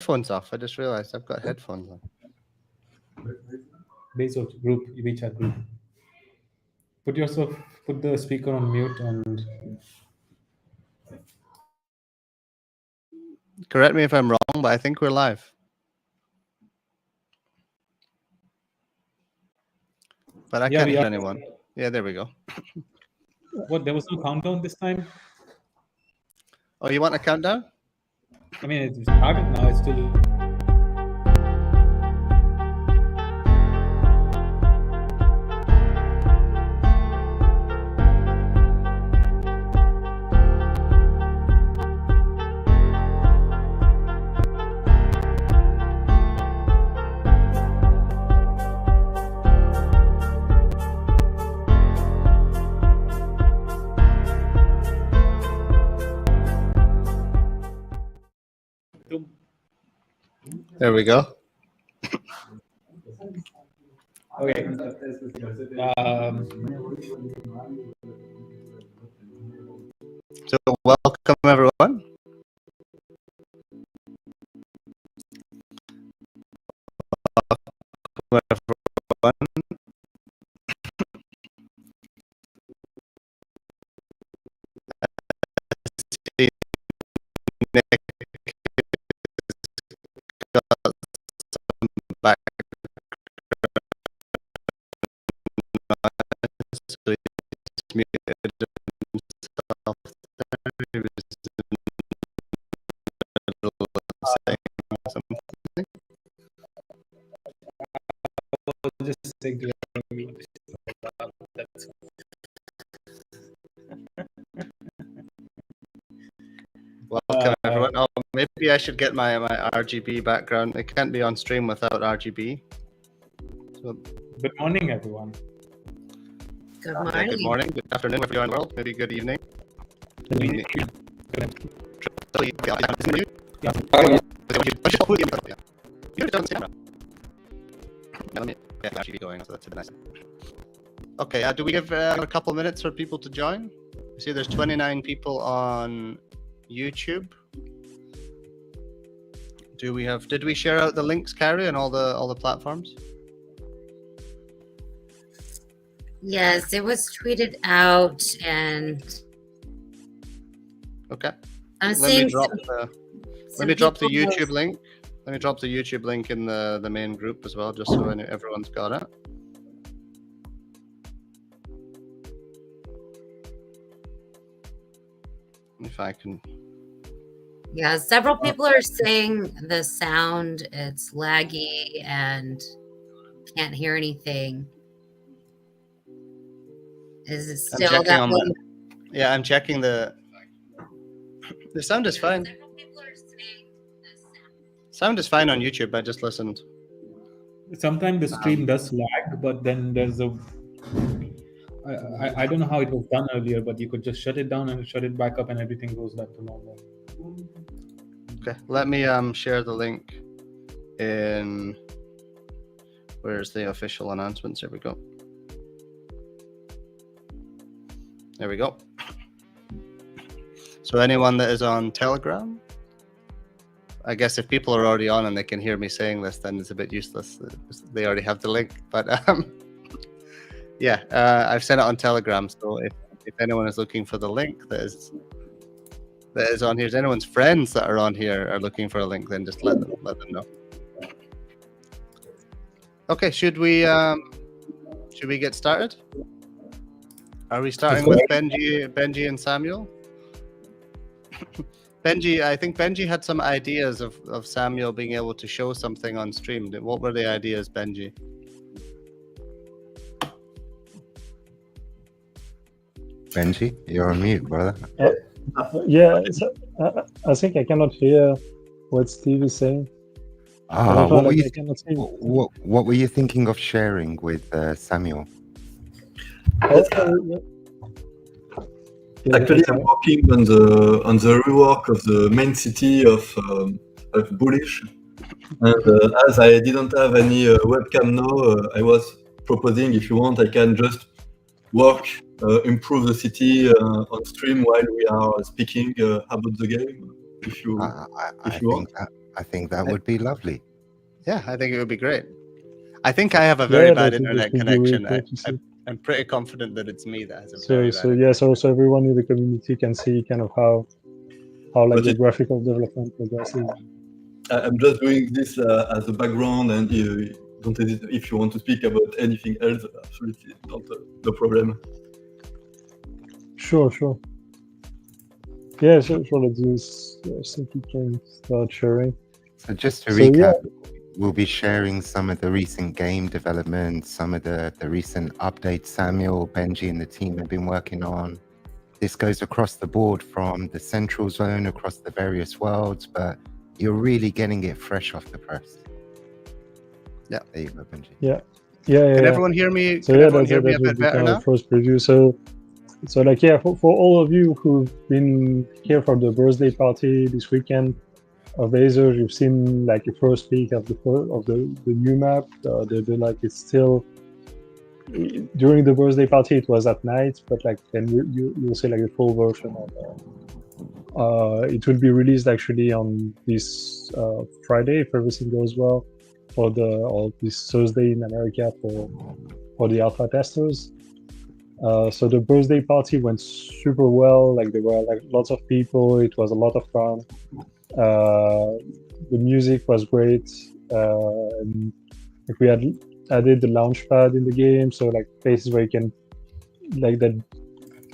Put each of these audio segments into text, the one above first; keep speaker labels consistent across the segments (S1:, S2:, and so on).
S1: headphones off. I just realized I've got headphones on.
S2: Bezoge group, WeChat group. Put the speaker on mute and.
S1: Correct me if I'm wrong, but I think we're live. But I can't hear anyone. Yeah, there we go.
S2: What? There was no countdown this time?
S1: Oh, you want a countdown?
S2: I mean, it started now. It's still.
S1: There we go.
S2: Okay.
S1: So welcome everyone. Welcome everyone. Oh, maybe I should get my RGB background. It can't be on stream without RGB. So,
S2: good morning, everyone.
S3: Good morning.
S1: Good morning. Good afternoon, everyone in the world. Maybe good evening. Going, so that's nice. Okay, do we give a couple minutes for people to join? You see, there's 29 people on YouTube. Did we share out the links, Carrie, on all the platforms?
S3: Yes, it was tweeted out, and
S1: okay.
S3: I'm
S1: let me drop the YouTube link. Let me drop the YouTube link in the main group as well, just so everyone's got it. If I can.
S3: Yeah, several people are saying the sound, it's laggy and can't hear anything. Is it still that way?
S1: Yeah, I'm checking the sound is fine.
S3: Several people are saying the
S1: sound is fine on YouTube. I just listened.
S2: Sometimes the stream does lag, but then there's a I don't know how it was done earlier, but you could just shut it down and shut it back up and everything goes back to normal.
S1: Okay, let me share the link in, where's the official announcements? Here we go. There we go. So anyone that is on Telegram, I guess if people are already on and they can hear me saying this, then it's a bit useless. They already have the link, but yeah, I've sent it on Telegram. So if anyone is looking for the link that is on here, if anyone's friends that are on here are looking for a link, then just let them know. Okay, should we get started? Are we starting with Benji and Samuel? Benji, I think Benji had some ideas of Samuel being able to show something on stream. What were the ideas, Benji?
S4: Benji, you're on mute, brother.
S5: Yeah, I think I cannot hear what Steve is saying.
S4: What were you thinking of sharing with Samuel?
S6: Actually, I'm working on the rework of the main city of Bullish, and as I didn't have any webcam now, I was proposing, if you want, I can just improve the city on stream while we are speaking about the game. If you want.
S4: I think that would be lovely.
S1: Yeah, I think it would be great. I think I have a very bad internet
S5: would be really
S1: connection.
S5: cool to see.
S1: I'm pretty confident that it's me that has a
S5: So
S1: very
S5: so
S1: bad
S5: yeah, so everyone in the community can see kind of how like the graphical development progresses.
S6: I'm just doing this as a background, and you don't hesitate if you want to speak about anything else. Absolutely, no problem.
S5: Sure. Yeah, sure. Let's do this. I think we can start sharing.
S4: So just to recap, we'll be sharing some of the recent game development, some of the recent updates Samuel, Benji, and the team have been working on. This goes across the board from the central zone across the various worlds, but you're really getting it fresh off the press.
S1: Yeah.
S4: There you go, Benji.
S5: Yeah.
S1: Can everyone hear me?
S5: So
S1: Can everyone
S5: that
S1: hear me a
S5: would
S1: bit
S5: be
S1: better
S5: kind
S1: now?
S5: of first preview. So like for all of you who've been here for the birthday party this weekend of Bezoge, you've seen like a first peek of the new map. The like it's still during the birthday party. It was at night, but like then you'll see like the full version of it will be released actually on this Friday if everything goes well, or this Thursday in America for the alpha testers. So the birthday party went super well. Like there were like lots of people. It was a lot of fun. The music was great. And we had added the Launchpad in the game, so like places where you can like that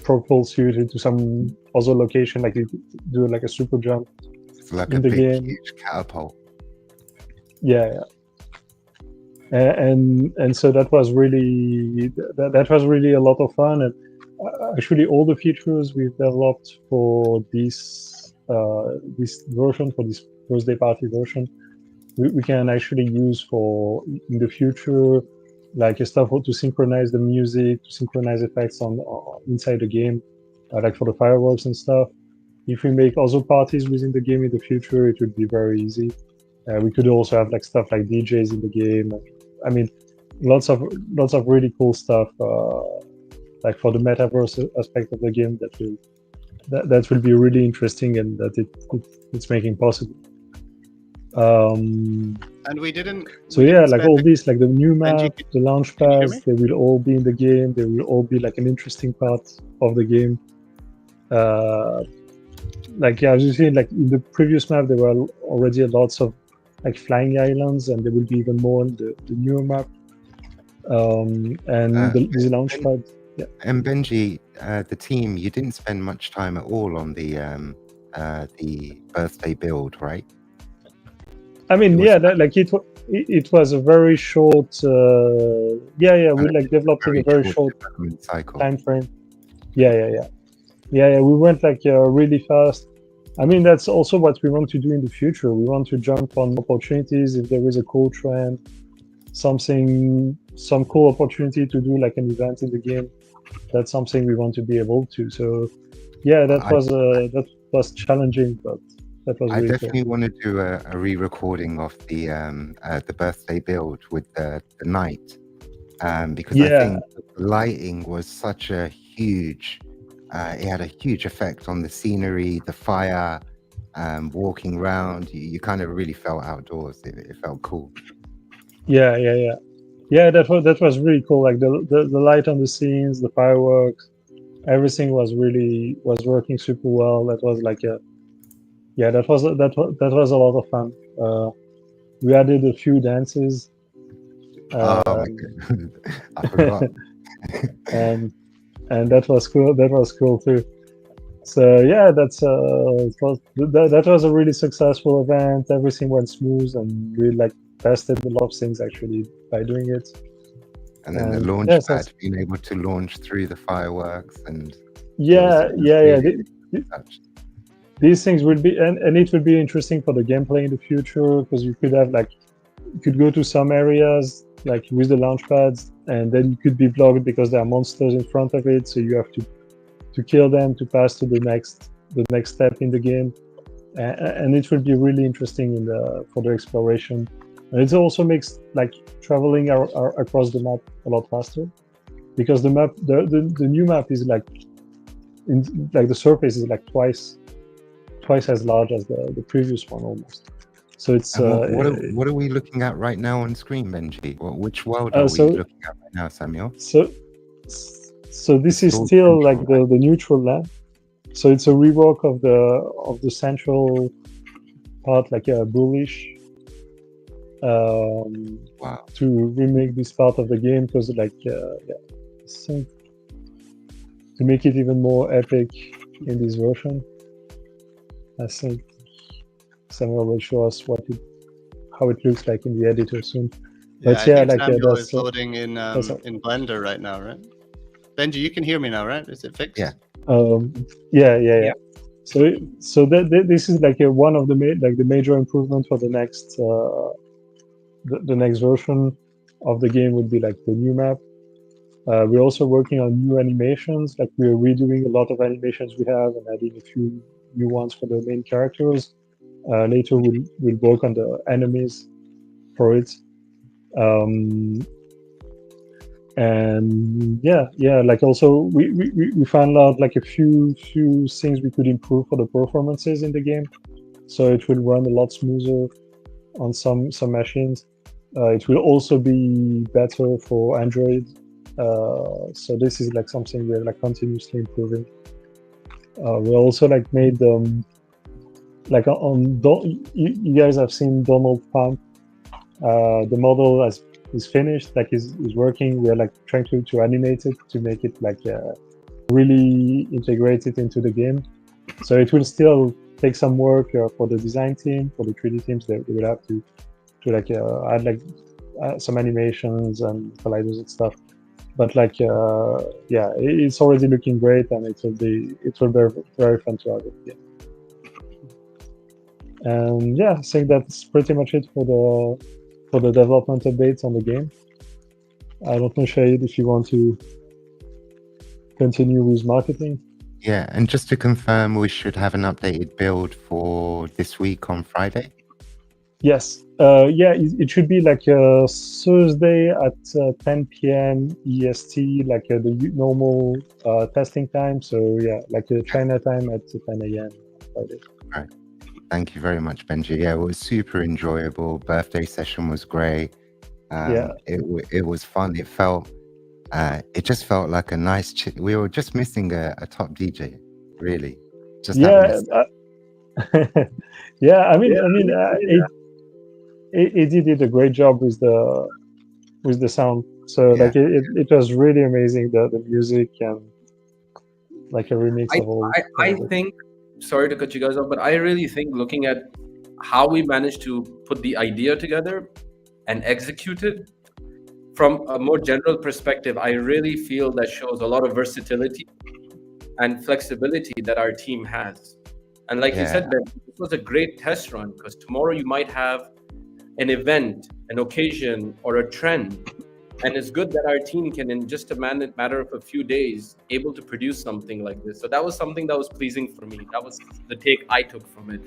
S5: propels you into some other location, like you do like a super jump.
S4: It's like
S5: in
S4: a
S5: the
S4: big,
S5: game.
S4: huge catapult.
S5: Yeah. And so that was really a lot of fun, and actually all the features we've developed for this version, for this birthday party version, we can actually use for in the future, like stuff to synchronize the music, to synchronize effects on inside the game, like for the fireworks and stuff. If we make other parties within the game in the future, it would be very easy. We could also have like stuff like DJs in the game. I mean, lots of really cool stuff, like for the metaverse aspect of the game that will be really interesting, and that it's making possible.
S1: And we didn't.
S5: So
S1: we
S5: yeah,
S1: didn't
S5: like
S1: spend
S5: all this, like the new map,
S1: Benji,
S5: the launch
S1: can you hear
S5: pads,
S1: me?
S5: they will all be in the game. They will all be like an interesting part of the game. Like yeah, as you see, like in the previous map, there were already lots of like flying islands, and there will be even more in the newer map. This launch pad. Yeah.
S4: And Benji, the team, you didn't spend much time at all on the birthday build, right?
S5: I mean, it was a very short. We like developed in a very short
S4: cycle.
S5: time frame. Yeah. We went like really fast. I mean, that's also what we want to do in the future. We want to jump on opportunities if there is a cool trend, some cool opportunity to do like an event in the game. That's something we want to be able to. So, yeah, that was challenging, but that was.
S4: I
S5: really
S4: definitely
S5: cool.
S4: want to do a re-recording of the birthday build with the night, because I think the lighting was such a huge. It had a huge effect on the scenery, the fire, walking around. You kind of really felt outdoors. It felt cool.
S5: Yeah. That was really cool. Like the light on the scenes, the fireworks, everything was working super well. That was like that was a lot of fun. We added a few dances.
S4: Oh my God. I forgot.
S5: and that was cool. That was cool too. So yeah, that was a really successful event. Everything went smooth, and we like tested a lot of things actually by doing it.
S4: And then the Launchpad, being able to launch through the fireworks and
S5: these things will be, and it will be interesting for the gameplay in the future, because you could have you could go to some areas like with the launch pads, and then you could be blocked because there are monsters in front of it, so you have to kill them to pass to the next step in the game, and it will be really interesting for the exploration. And it also makes like traveling across the map a lot faster, because the new map is like the surface is like twice as large as the previous one almost. So it's
S4: what are we looking at right now on screen, Benji? Which world are we
S5: so
S4: looking at right now, Samuel?
S5: so this is
S4: Still
S5: still like
S4: central,
S5: the neutral land. So it's a rework of the central part, like a bullish,
S4: Wow.
S5: to remake this part of the game, because like I think to make it even more epic in this version, I think Samuel will show us how it looks like in the editor soon.
S1: Yeah,
S5: But
S1: I
S5: yeah,
S1: think
S5: like
S1: Samuel
S5: that's
S1: is loading in Blender right now, right? Benji, you can hear me now, right? Is it fixed?
S4: Yeah.
S5: Yeah. So this is like one of the the major improvement for the next the next version of the game would be like the new map. We're also working on new animations. Like we're redoing a lot of animations we have and adding a few new ones for the main characters. Later we'll work on the enemies for it. And yeah, like also we found out like a few things we could improve for the performances in the game, so it will run a lot smoother on some machines. It will also be better for Android. So this is like something we're like continuously improving. We also like made like you guys have seen Donald Trump. The model is finished, like is working. We're like trying to animate it to make it like really integrate it into the game. So it will still take some work for the design team, for the 3D teams. They will have to like add like some animations and colliders and stuff. But like yeah, it's already looking great, and it will be very fun to have it. Yeah. And yeah, I think that's pretty much it for the development updates on the game. I don't know, Shahid, if you want to continue with marketing.
S4: Yeah, and just to confirm, we should have an updated build for this week on Friday.
S5: Yes. Yeah, it should be like Thursday at 10 p.m. EST, like the normal testing time. So yeah, like China time at 10 a.m. Friday.
S4: Right. Thank you very much, Benji. Yeah, it was super enjoyable. Birthday session was great.
S5: Yeah.
S4: It was fun. It just felt like a nice. We were just missing a top DJ, really. Just
S5: yeah. Yeah. I mean, Eddie did a great job with the sound. So
S4: Yeah.
S5: like it was really amazing, the music and like a remix of all.
S7: I think, sorry to cut you guys off, but I really think looking at how we managed to put the idea together and execute it from a more general perspective, I really feel that shows a lot of versatility and flexibility that our team has. And like you said, Ben, this was a great test run, because tomorrow you might have an event, an occasion, or a trend. And it's good that our team can, in just a matter of a few days, able to produce something like this. So that was something that was pleasing for me. That was the take I took from it.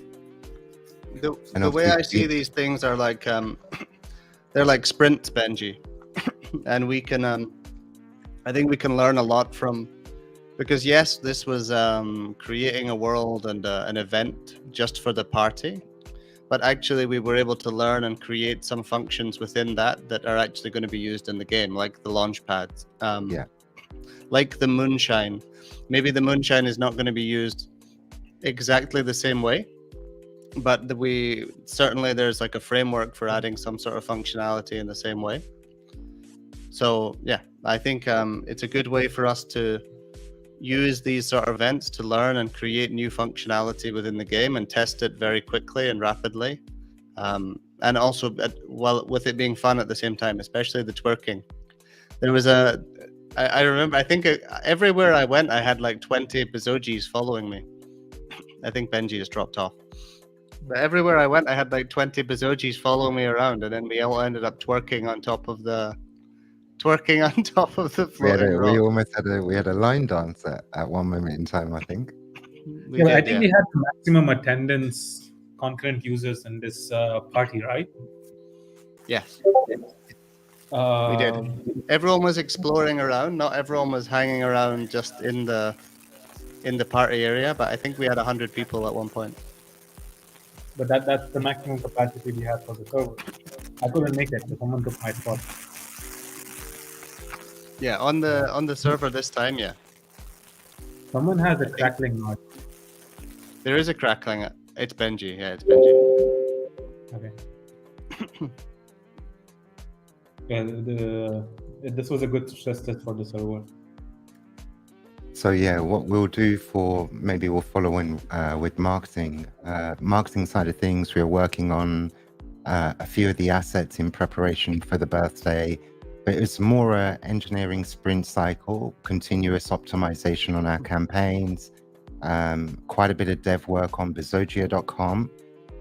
S1: The way I see these things are like they're like sprints, Benji, and we can I think we can learn a lot from, because yes, this was creating a world and an event just for the party. But actually, we were able to learn and create some functions within that are actually going to be used in the game, like the Launchpad, like the moonshine. Maybe the moonshine is not going to be used exactly the same way, but certainly there's like a framework for adding some sort of functionality in the same way. So yeah, I think it's a good way for us to use these sort of events to learn and create new functionality within the game and test it very quickly and rapidly, and also with it being fun at the same time, especially the twerking. There was I remember, I think everywhere I went I had like 20 Bezogis following me. I think Benji just dropped off, but everywhere I went I had like 20 Bezogis following me around, and then we all ended up twerking on top of the floating rock.
S4: We almost had a line dance at one moment in time, I think.
S2: We had maximum attendance concurrent users in this party, right?
S1: Yes. We did. Everyone was exploring around. Not everyone was hanging around just in the party area, but I think we had 100 people at one point.
S2: but that's the maximum capacity we have for the server. I couldn't make it, so someone took my spot.
S1: Yeah, on the server this time, yeah.
S2: Someone has a crackling noise.
S1: There is a crackling. It's Benji. Yeah, it's Benji.
S2: Okay. Yeah, this was a good stress test for the server.
S4: So yeah, what we'll do maybe we'll follow in with marketing side of things. We're working on a few of the assets in preparation for the birthday, but it's more a engineering sprint cycle, continuous optimization on our campaigns, quite a bit of dev work on Bezogia.com,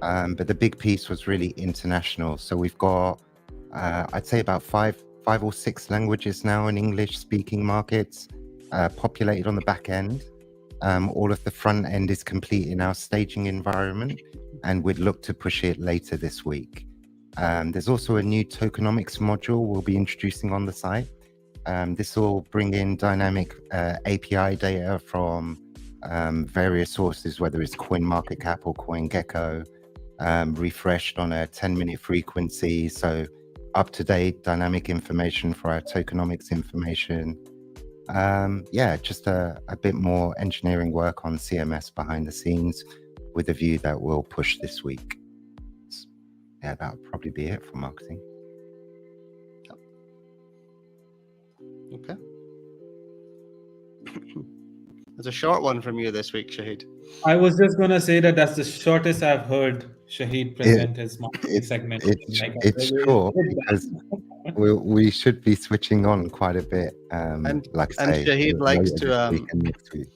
S4: but the big piece was really international. So we've got I'd say about five or six languages now in English speaking markets. Populated on the back end. All of the front end is complete in our staging environment, and we'd look to push it later this week. There's also a new tokenomics module we'll be introducing on the site. This will bring in dynamic API data from various sources, whether it's CoinMarketCap or CoinGecko, refreshed on a 10-minute frequency. So up-to-date dynamic information for our tokenomics information. Just a bit more engineering work on CMS behind the scenes with a view that we'll push this week. Yeah, that would probably be it for marketing.
S1: Okay. There's a short one from you this week, Shahid.
S2: I was just gonna say that's the shortest I've heard Shahid present his marketing segment.
S4: It's short because we should be switching on quite a bit. Like I say,
S1: Shahid likes to.
S4: Next week.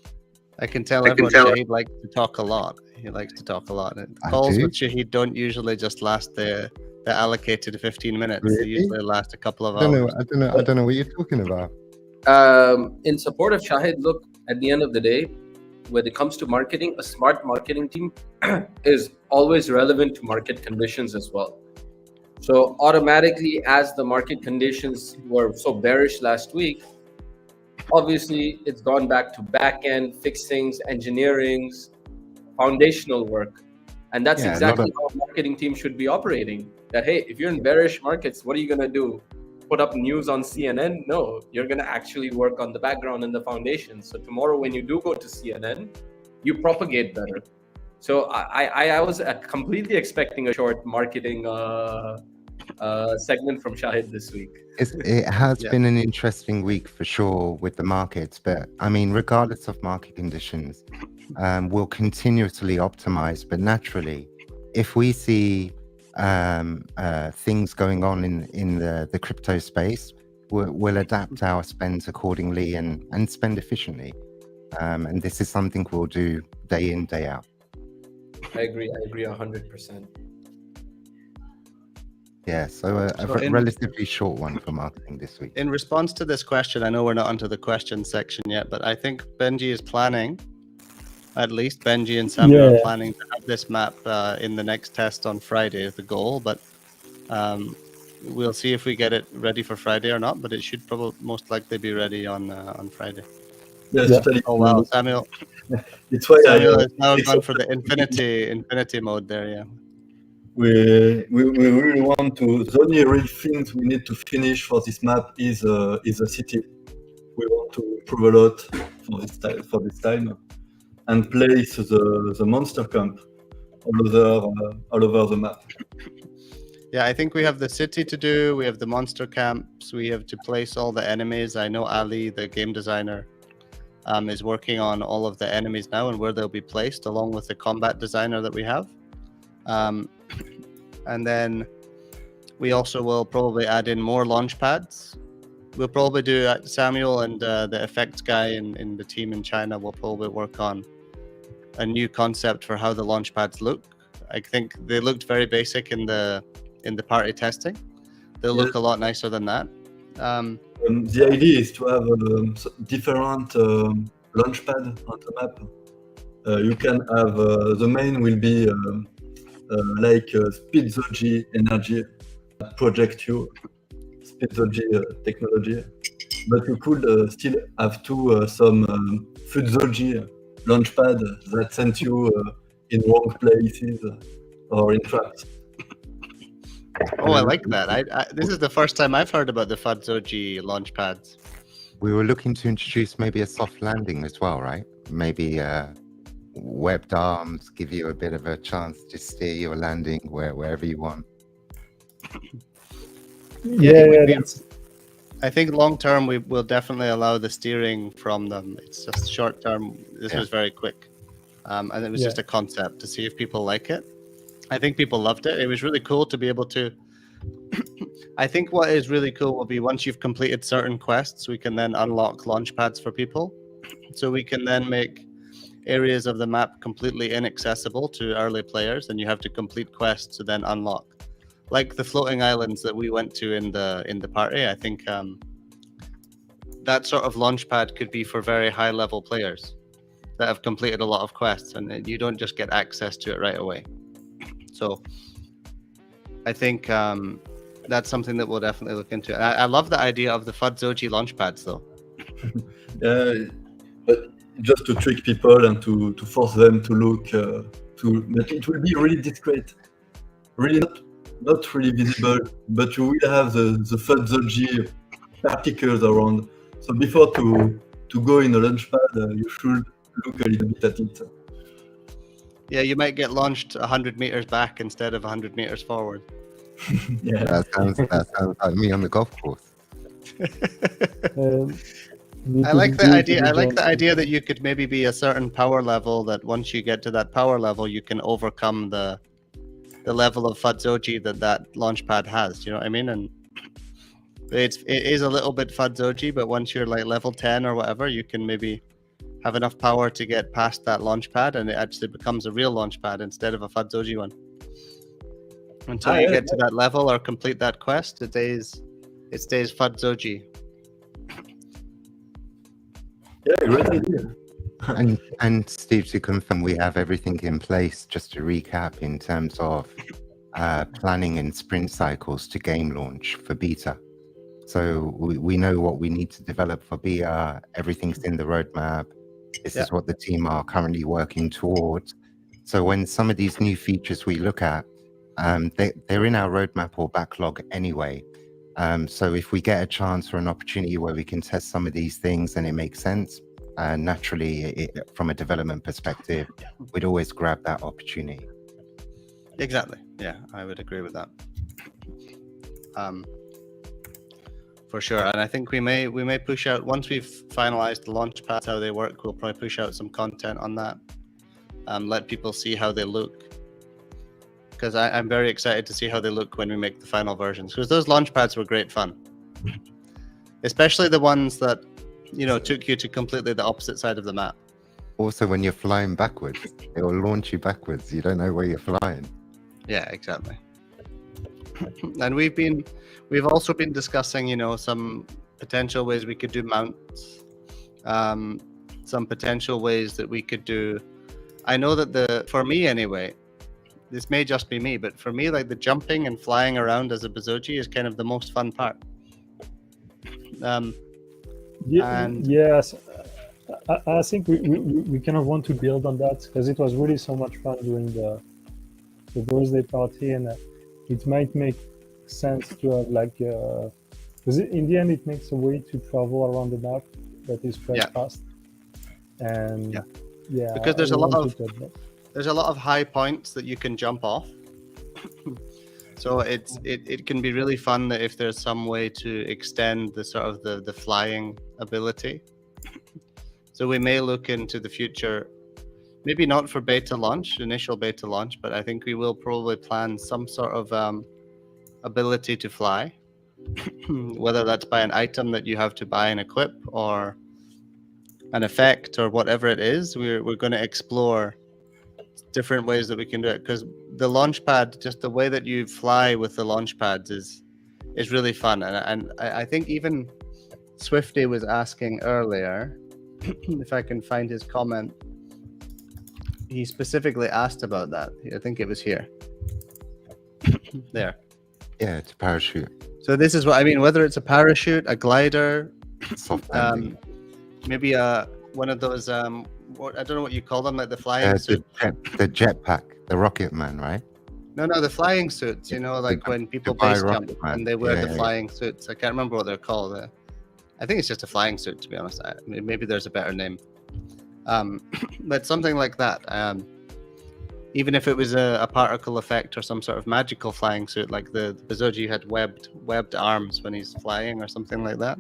S1: I can tell everyone Shahid likes to talk a lot. He likes to talk a lot. Calls with Shahid don't usually just last the allocated 15 minutes.
S4: Really?
S1: They usually last a couple of
S4: I
S1: hours.
S4: don't know what you're talking about.
S7: In support of Shahid, look, at the end of the day, when it comes to marketing, a smart marketing team is always relevant to market conditions as well. So automatically, as the market conditions were so bearish last week, obviously it's gone back to back-end fixings, engineerings, foundational work. And that's exactly how a marketing team should be operating. That, hey, if you're in bearish markets, what are you going to do? Put up news on CNN? No, you're going to actually work on the background and the foundation. So tomorrow when you do go to CNN, you propagate better. So I was completely expecting a short marketing segment from Shahid this week.
S4: It has been an interesting week for sure with the markets, but I mean, regardless of market conditions, we'll continuously optimize. But naturally, if we see things going on in the crypto space, we'll adapt our spends accordingly and spend efficiently. And this is something we'll do day in, day out.
S7: I agree 100%.
S4: Yeah, so a relatively short one for marketing this week.
S1: In response to this question, I know we're not onto the question section yet, but I think Benji is planning, at least Benji and Samuel are planning to have this map in the next test on Friday is the goal, but we'll see if we get it ready for Friday or not, but it should probably most likely be ready on Friday.
S6: Yes, totally.
S1: Oh wow, Samuel.
S6: It's why
S1: Samuel has now gone for the infinity mode there, yeah.
S6: We really want to. The only real things we need to finish for this map is a city. We want to improve a lot for this time, and place the monster camp all over the map.
S1: Yeah, I think we have the city to do. We have the monster camps. We have to place all the enemies. I know Ali, the game designer, is working on all of the enemies now and where they'll be placed, along with the combat designer that we have. And then we also will probably add in more launch pads. We'll probably do Samuel and the effects guy in the team in China will probably work on a new concept for how the launch pads look. I think they looked very basic in the party testing. They'll look a lot nicer than that.
S6: The idea is to have different launch pad on the map. You can have the main will be like Bezoge energy, project you Bezoge technology, but you could still have some Bezoge launchpad that sent you in wrong places or in traps.
S1: Oh, I like that. This is the first time I've heard about the Bezoge launch pads.
S4: We were looking to introduce maybe a soft landing as well, right? Maybe webbed arms, give you a bit of a chance to steer your landing wherever you want.
S1: I think long term we will definitely allow the steering from them. It's just short term. This was very quick, and it was just a concept to see if people like it. I think people loved it. It was really cool to be able to. I think what is really cool will be once you've completed certain quests, we can then unlock launch pads for people, so we can then make areas of the map completely inaccessible to early players, and you have to complete quests to then unlock. Like the floating islands that we went to in the party, I think that sort of launch pad could be for very high level players that have completed a lot of quests, and you don't just get access to it right away. So I think that's something that we'll definitely look into. I love the idea of the Bezoge launch pads, though.
S6: But just to trick people and to force them to look, but it will be really discreet, really not really visible, but you will have the Bezoge particles around. So before to go in a launchpad, you should look a little bit at it.
S1: Yeah, you might get launched 100 meters back instead of 100 meters forward.
S6: Yeah,
S4: That sounds like me on the golf course.
S1: I like the idea. I like the idea that you could maybe be a certain power level. That once you get to that power level, you can overcome the level of Bezoge that launchpad has. You know what I mean? And it is a little bit Bezoge, but once you're like level 10 or whatever, you can maybe have enough power to get past that launchpad, and it actually becomes a real launchpad instead of a Bezoge one. Until you get to that level or complete that quest, it stays Bezoge.
S6: Yeah, great idea.
S4: And Steve, to confirm, we have everything in place, just to recap, in terms of planning and sprint cycles to game launch for beta. So we know what we need to develop for beta. Everything's in the roadmap. This is what the team are currently working towards. So when some of these new features we look at, they're in our roadmap or backlog anyway. So if we get a chance or an opportunity where we can test some of these things and it makes sense, naturally, from a development perspective, we'd always grab that opportunity.
S1: Exactly. Yeah, I would agree with that. For sure. And I think we may push out, once we've finalized the launch pads, how they work, we'll probably push out some content on that. Let people see how they look. Because I'm very excited to see how they look when we make the final versions. Because those launch pads were great fun. Especially the ones that, took you to completely the opposite side of the map.
S4: Also, when you're flying backwards, it will launch you backwards. You don't know where you're flying.
S1: Yeah, exactly. And we've also been discussing, some potential ways we could do mounts, some potential ways that we could do. I know that for me anyway, this may just be me, but for me, like the jumping and flying around as a Bezoge is kind of the most fun part.
S5: Yes, I think we kind of want to build on that, because it was really so much fun during the birthday party, and it might make sense to have because in the end it makes a way to travel around the map that is quite fast. And
S1: because there's a lot of high points that you can jump off. So it can be really fun that if there's some way to extend the sort of the flying ability. So we may look into the future, maybe not for initial beta launch, but I think we will probably plan some sort of ability to fly, whether that's by an item that you have to buy and equip, or an effect, or whatever it is. We're going to explore different ways that we can do it, because the launchpad, just the way that you fly with the launchpads is really fun. And I think even Swifty was asking earlier, if I can find his comment, he specifically asked about that. I think it was here. There.
S4: Yeah, it's a parachute.
S1: So this is what I mean, whether it's a parachute, a glider,
S4: Soft landing.
S1: maybe one of those I don't know what you call them, like the flying suit.
S4: The jetpack, the Rocket Man, right?
S1: No, the flying suits. You know, like when people base jump and they wear the flying suits. I can't remember what they're called. I think it's just a flying suit, to be honest. Maybe there's a better name. But something like that. Even if it was a particle effect or some sort of magical flying suit, like the Bezoge had webbed arms when he's flying or something like that.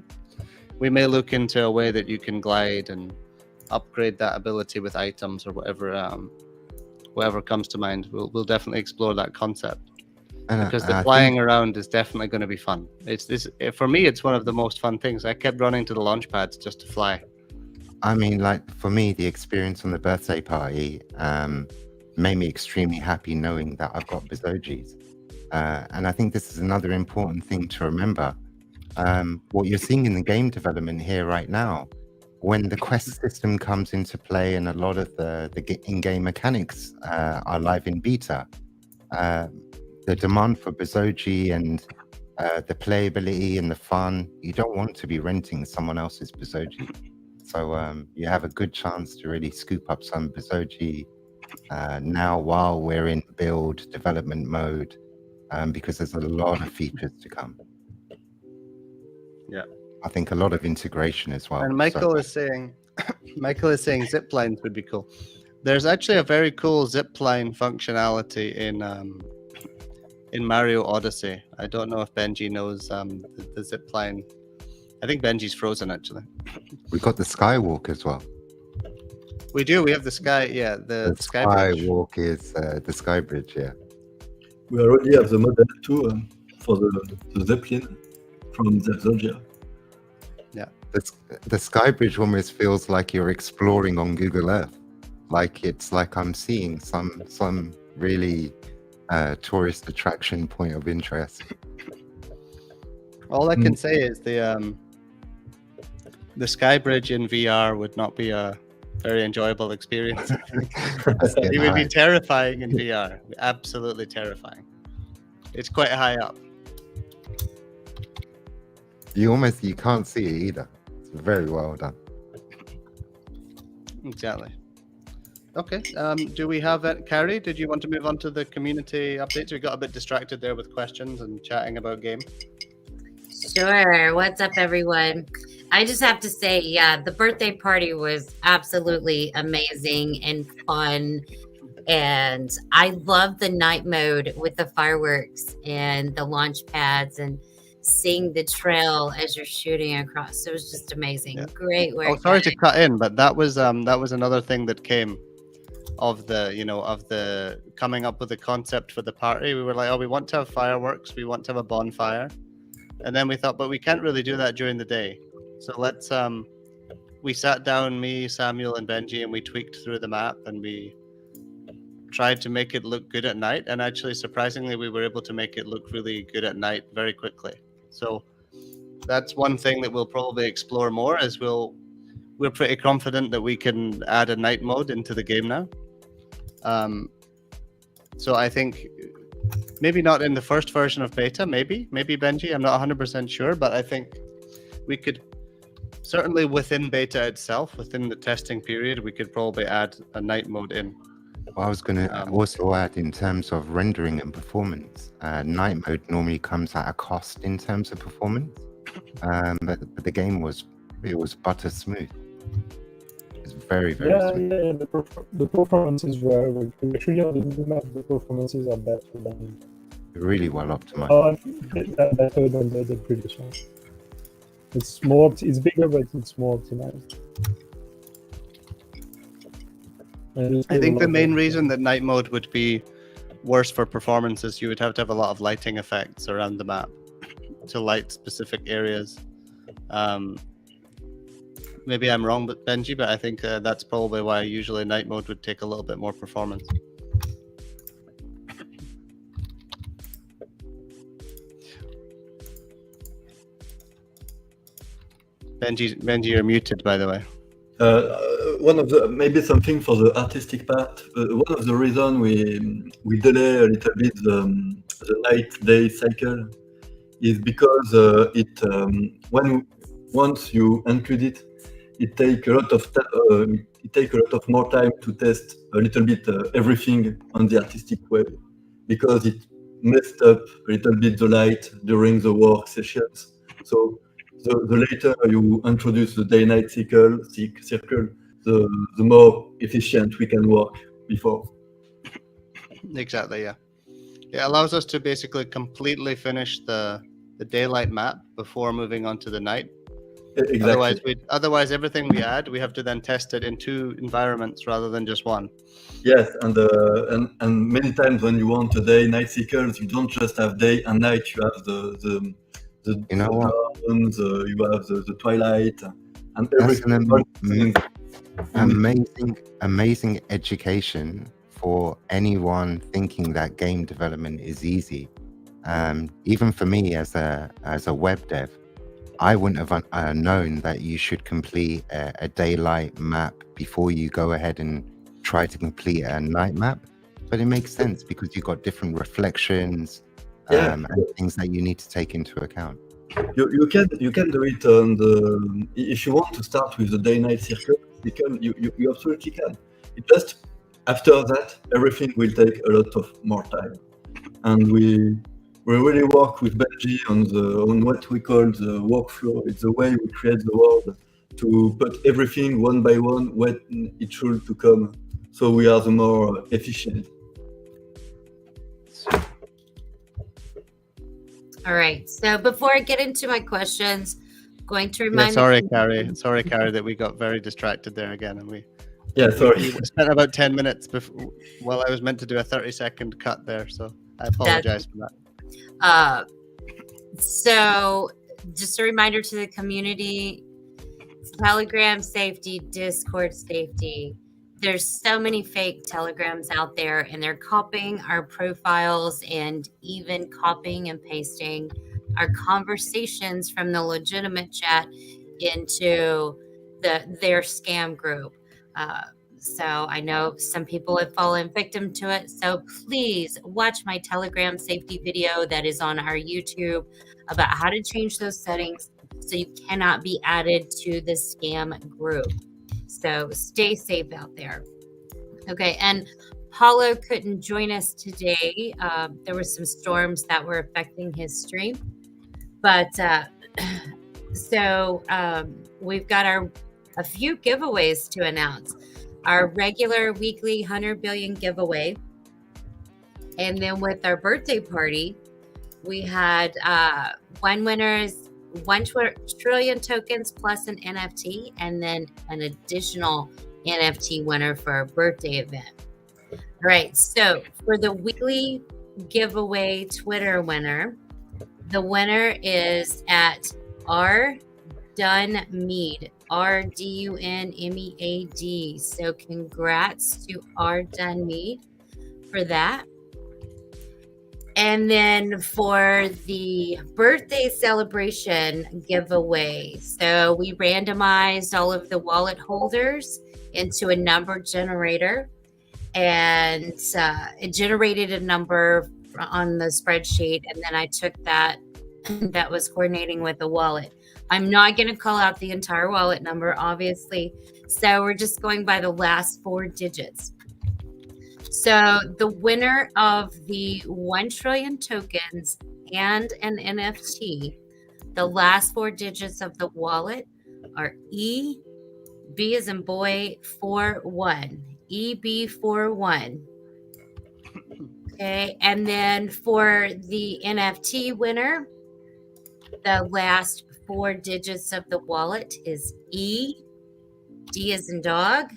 S1: We may look into a way that you can glide and upgrade that ability with items or whatever comes to mind. We'll definitely explore that concept, because the flying around is definitely going to be fun. For me, it's one of the most fun things. I kept running to the launch pads just to fly.
S4: I mean, like, for me, the experience on the birthday party made me extremely happy knowing that I've got Bezoges. And I think this is another important thing to remember. What you're seeing in the game development here right now, when the quest system comes into play and a lot of the in-game mechanics are live in beta, the demand for Bezoge and the playability and the fun, you don't want to be renting someone else's Bezoge. So you have a good chance to really scoop up some Bezoge now while we're in build development mode, because there's a lot of features to come.
S1: Yeah,
S4: I think a lot of integration as well.
S1: And Michael is saying zip lines would be cool. There's actually a very cool zip line functionality in Mario Odyssey. I don't know if Benji knows the zip line. I think Benji's frozen, actually.
S4: We've got the Skywalk as well.
S1: We do. We have the sky. Yeah, the sky bridge.
S4: Skywalk is the sky bridge. Yeah.
S6: We already have the model too for the Zeppelin from Bezogia.
S1: Yeah.
S4: The sky bridge almost feels like you're exploring on Google Earth. Like it's like I'm seeing some really tourist attraction point of interest.
S1: All I can say is the sky bridge in VR would not be a very enjoyable experience. It would be terrifying in VR. Absolutely terrifying. It's quite high up.
S4: You can't see it either. It's very well done.
S1: Exactly. Okay. Do we have it? Carrie, did you want to move on to the community updates? We got a bit distracted there with questions and chatting about game.
S3: Sure. What's up, everyone? I just have to say, yeah, the birthday party was absolutely amazing and fun. And I love the night mode with the fireworks and the launch pads and seeing the trail as you're shooting across. It was just amazing. Yeah. Great work.
S1: Oh, sorry to cut in, but that was another thing that came of the coming up with the concept for the party. We were like, oh, we want to have fireworks, we want to have a bonfire. And then we thought, but we can't really do that during the day. So let's we sat down, me, Samuel, and Benji, and we tweaked through the map and we tried to make it look good at night. And actually, surprisingly, we were able to make it look really good at night very quickly. So that's one thing that we'll probably explore more, as we're pretty confident that we can add a night mode into the game now. So I think maybe not in the first version of beta, maybe Benji, I'm not 100% sure, but I think we could certainly within beta itself, within the testing period, we could probably add a night mode in.
S4: Well, I was going to also add, in terms of rendering and performance, night mode normally comes at a cost in terms of performance, but the game was butter smooth. It's very smooth.
S5: Yeah, the performances were actually on the new map. The performances are better than
S4: really well optimized.
S5: Better than the previous one. It's bigger, but it's more optimized.
S1: I think the main reason that night mode would be worse for performance is you would have to have a lot of lighting effects around the map to light specific areas. Maybe I'm wrong, but Benji, but I think that's probably why usually night mode would take a little bit more performance. Benji, you're muted, by the way.
S6: Maybe something for the artistic part. One of the reasons we delay a little bit the night-day cycle is because once you include it, it take a lot of more time to test a little bit everything on the artistic way. because it messed up a little bit the light during the work sessions. So the later you introduce the day-night circle, the more efficient we can work before.
S1: Exactly, yeah. It allows us to basically completely finish the daylight map before moving on to the night.
S6: Exactly.
S1: Otherwise everything we add, we have to then test it in 2 environments rather than just 1.
S6: Yes, and many times when you want a day-night cycles, you don't just have day and night. You have the
S4: You know what?
S6: dawn, you have the twilight, and
S4: That's
S6: everything.
S4: an amazing education for anyone thinking that game development is easy. Even for me as a web dev, I wouldn't have known that you should complete a daylight map before you go ahead and try to complete a night map. But it makes sense because you've got different reflections and things that you need to take into account.
S6: You can do it on the, if you want to start with the day-night circle, you absolutely can. It just after that everything will take a lot of more time, and we really work with Benji on what we call the workflow. It's the way we create the world to put everything one by one when it should to come, so we are the more efficient.
S3: All right. So before I get into my questions, I'm going to remind.
S1: Sorry, Carrie, that we got very distracted there again, and we
S6: sorry.
S1: we spent about 10 minutes before. Well, I was meant to do a 30-second cut there, so I apologize for that.
S3: So just a reminder to the community: Telegram safety, Discord safety. There's so many fake Telegrams out there, and they're copying our profiles and even copying and pasting our conversations from the legitimate chat into their scam group. So I know some people have fallen victim to it. So please watch my Telegram safety video that is on our YouTube about how to change those settings so you cannot be added to the scam group. So stay safe out there. Okay, and Paulo couldn't join us today. There were some storms that were affecting his stream. But we've got a few giveaways to announce. Our regular weekly 100 billion giveaway. And then with our birthday party, we had one winner's 1 trillion tokens plus an NFT, and then an additional NFT winner for our birthday event. All right, so for the weekly giveaway Twitter winner, the winner is at R Dunmead, RDUNMEAD. So congrats to R Dunmead for that. And then for the birthday celebration giveaway, so we randomized all of the wallet holders into a number generator, and it generated a number on the spreadsheet, and then I took that was coordinating with the wallet. I'm not going to call out the entire wallet number, obviously, so we're just going by the last 4 digits. So the winner of the 1 trillion tokens and an NFT, the last 4 digits of the wallet are E, B as in boy, 41, EB41. Okay, and then for the NFT winner, the last 4 digits of the wallet is E, D as in dog,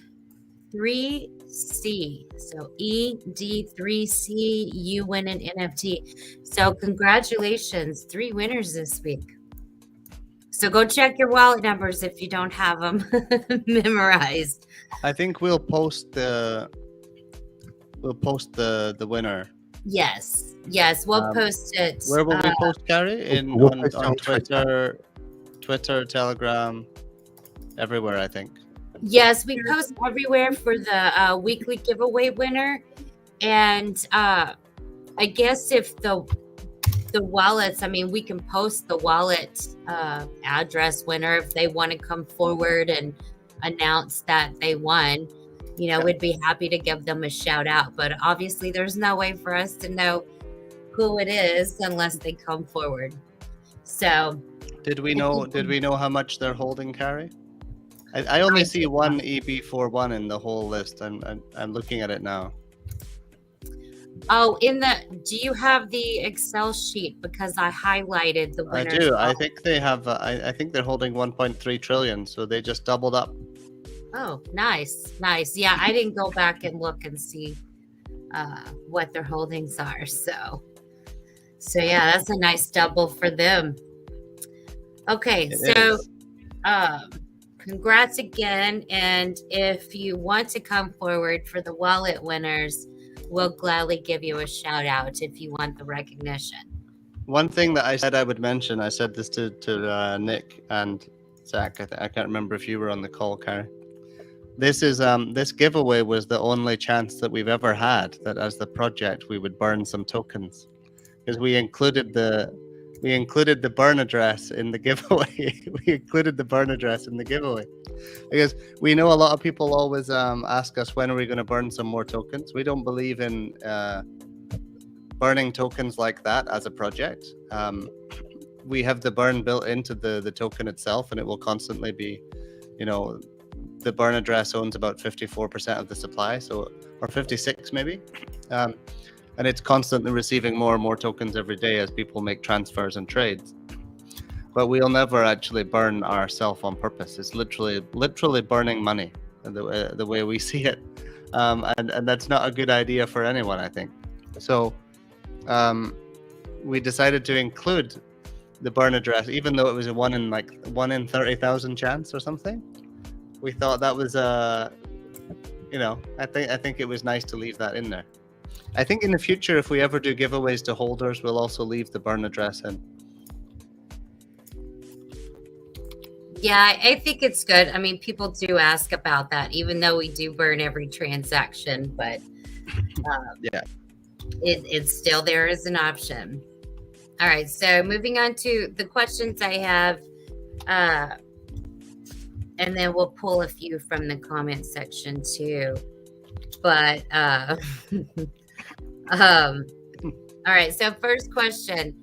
S3: 3C. So ED3C, you win an NFT. So congratulations, 3 winners this week. So go check your wallet numbers if you don't have them memorized.
S1: I think we'll post the winner.
S3: Yes, we'll post it.
S1: Where will we post, Carrie? On Twitter, Telegram, everywhere, I think.
S3: Yes, we post everywhere for the weekly giveaway winner, and I guess if the wallets, I mean, we can post the wallet address winner if they want to come forward and announce that they won. we'd be happy to give them a shout out. But obviously, there's no way for us to know who it is unless they come forward. So,
S1: Did we know how much they're holding, Carrie? I only see one EB41 in the whole list. I'm looking at it now.
S3: Oh, do you have the Excel sheet? Because I highlighted the winners.
S1: I do. I think they have. I think they're holding 1.3 trillion. So they just doubled up.
S3: Oh, nice. Yeah, I didn't go back and look and see what their holdings are. So yeah, that's a nice double for them. Okay, congrats again. And if you want to come forward for the wallet winners, we'll gladly give you a shout out if you want the recognition.
S1: One thing that I said I would mention, I said this to Nick and Zach. I can't remember if you were on the call, Carrie. This giveaway was the only chance that we've ever had that as the project we would burn some tokens, because we included the burn address in the giveaway. Because we know a lot of people always ask us, when are we going to burn some more tokens? We don't believe in burning tokens like that as a project. We have the burn built into the token itself, and it will constantly be, the burn address owns about 54% of the supply, or 56 maybe. And it's constantly receiving more and more tokens every day as people make transfers and trades. But we'll never actually burn ourselves on purpose. It's literally burning money, the way we see it. And that's not a good idea for anyone, I think. So we decided to include the burn address, even though it was a 1 in 30,000 chance or something. We thought that was I think it was nice to leave that in there. I think in the future, if we ever do giveaways to holders, we'll also leave the burn address in.
S3: Yeah, I think it's good. I mean, people do ask about that, even though we do burn every transaction, but it's still there as an option. All right, so moving on to the questions I have, and then we'll pull a few from the comment section too. But all right, so first question: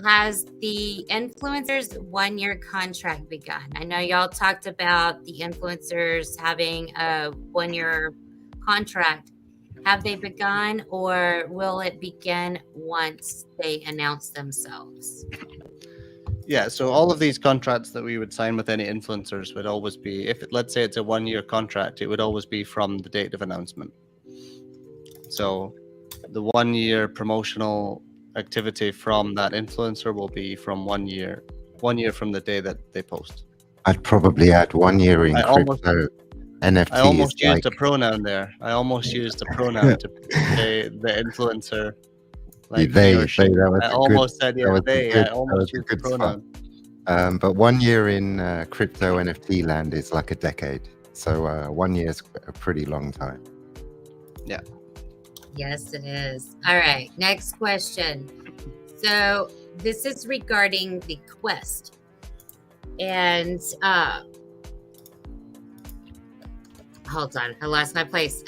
S3: has the influencers 1-year contract begun? I know y'all talked about the influencers having a 1-year contract. Have they begun, or will it begin once they announce themselves?
S1: Yeah, so all of these contracts that we would sign with any influencers would always be, let's say it's a 1-year contract, it would always be from the date of announcement. So the 1-year promotional activity from that influencer will be from 1 year from the day that they post.
S4: I'd probably add 1 year in crypto. NFTs.
S1: I almost used a pronoun there. I almost used a pronoun to say the influencer. Like
S4: they,
S1: I almost
S4: said
S1: they. I almost used a pronoun.
S4: But 1 year in crypto NFT land is like a decade. So 1 year is a pretty long time.
S1: Yeah.
S3: Yes, it is. All right, next question. So this is regarding the quest. And hold on, I lost my place.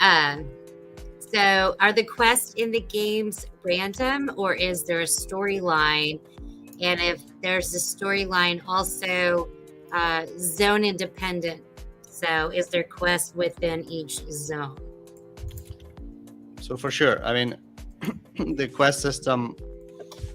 S3: So are the quests in the games random, or is there a storyline? And if there's a storyline, also zone independent. So is there quests within each zone?
S1: So for sure, I mean, the quest system,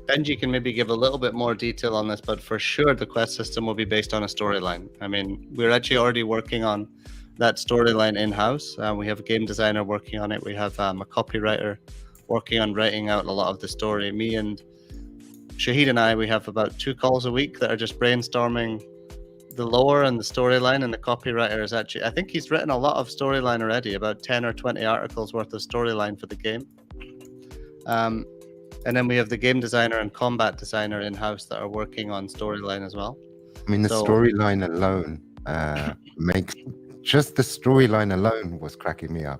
S1: Benji can maybe give a little bit more detail on this, but for sure the quest system will be based on a storyline. I mean, we're actually already working on that storyline in-house. We have a game designer working on it. We have a copywriter working on writing out a lot of the story. Me and Shahid and I, we have about 2 calls a week that are just brainstorming the lore and the storyline, and the copywriter is actually, I think he's written a lot of storyline already, about 10 or 20 articles worth of storyline for the game. And then we have the game designer and combat designer in-house that are working on storyline as well.
S4: I mean, the storyline alone just the storyline alone was cracking me up.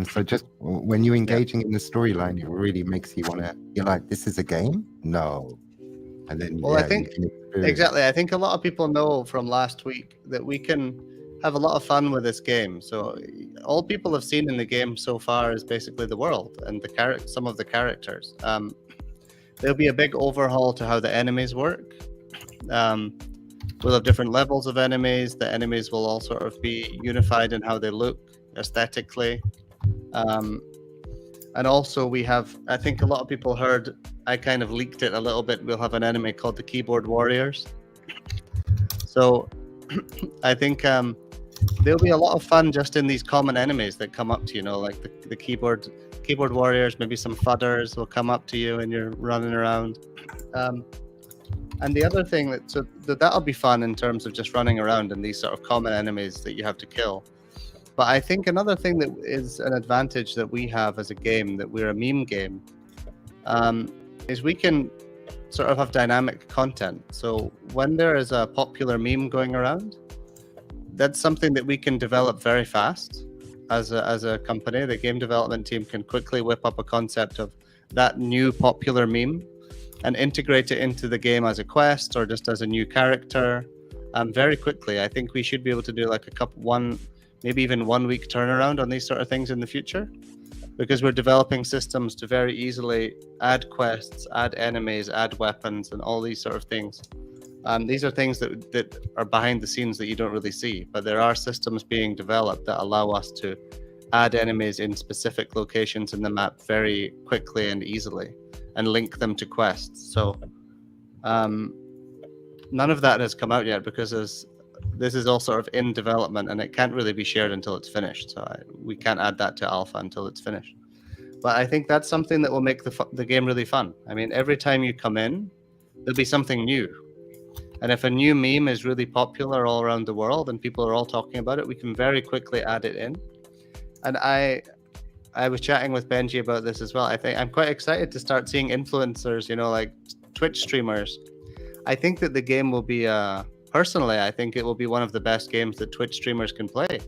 S4: So just when you're engaging in the storyline, it really makes you want to, you're like, this is a game? No. And then,
S1: I think exactly. I think a lot of people know from last week that we can have a lot of fun with this game. So all people have seen in the game so far is basically the world and some of the characters. There'll be a big overhaul to how the enemies work. We'll have different levels of enemies. The enemies will all sort of be unified in how they look aesthetically. And also we have, I think a lot of people heard, I kind of leaked it a little bit. We'll have an enemy called the Keyboard Warriors. So I think there'll be a lot of fun just in these common enemies that come up to you, like the keyboard warriors, maybe some fudders will come up to you and you're running around. And the other thing that'll be fun in terms of just running around and these sort of common enemies that you have to kill. But I think another thing that is an advantage that we have as a game, that we're a meme game, is we can sort of have dynamic content. So when there is a popular meme going around, that's something that we can develop very fast as a company. The game development team can quickly whip up a concept of that new popular meme and integrate it into the game as a quest or just as a new character very quickly. I think we should be able to do like maybe even 1 week turnaround on these sort of things in the future, because we're developing systems to very easily add quests, add enemies, add weapons, and all these sort of things. These are things that are behind the scenes that you don't really see, but there are systems being developed that allow us to add enemies in specific locations in the map very quickly and easily and link them to quests. So none of that has come out yet because this is all sort of in development and it can't really be shared until it's finished. So we can't add that to alpha until it's finished. But I think that's something that will make the game really fun. I mean, every time you come in, there'll be something new. And if a new meme is really popular all around the world and people are all talking about it, we can very quickly add it in. And I was chatting with Benji about this as well. I think I'm quite excited to start seeing influencers, like Twitch streamers. I think that the game will be, personally, I think it will be one of the best games that Twitch streamers can play.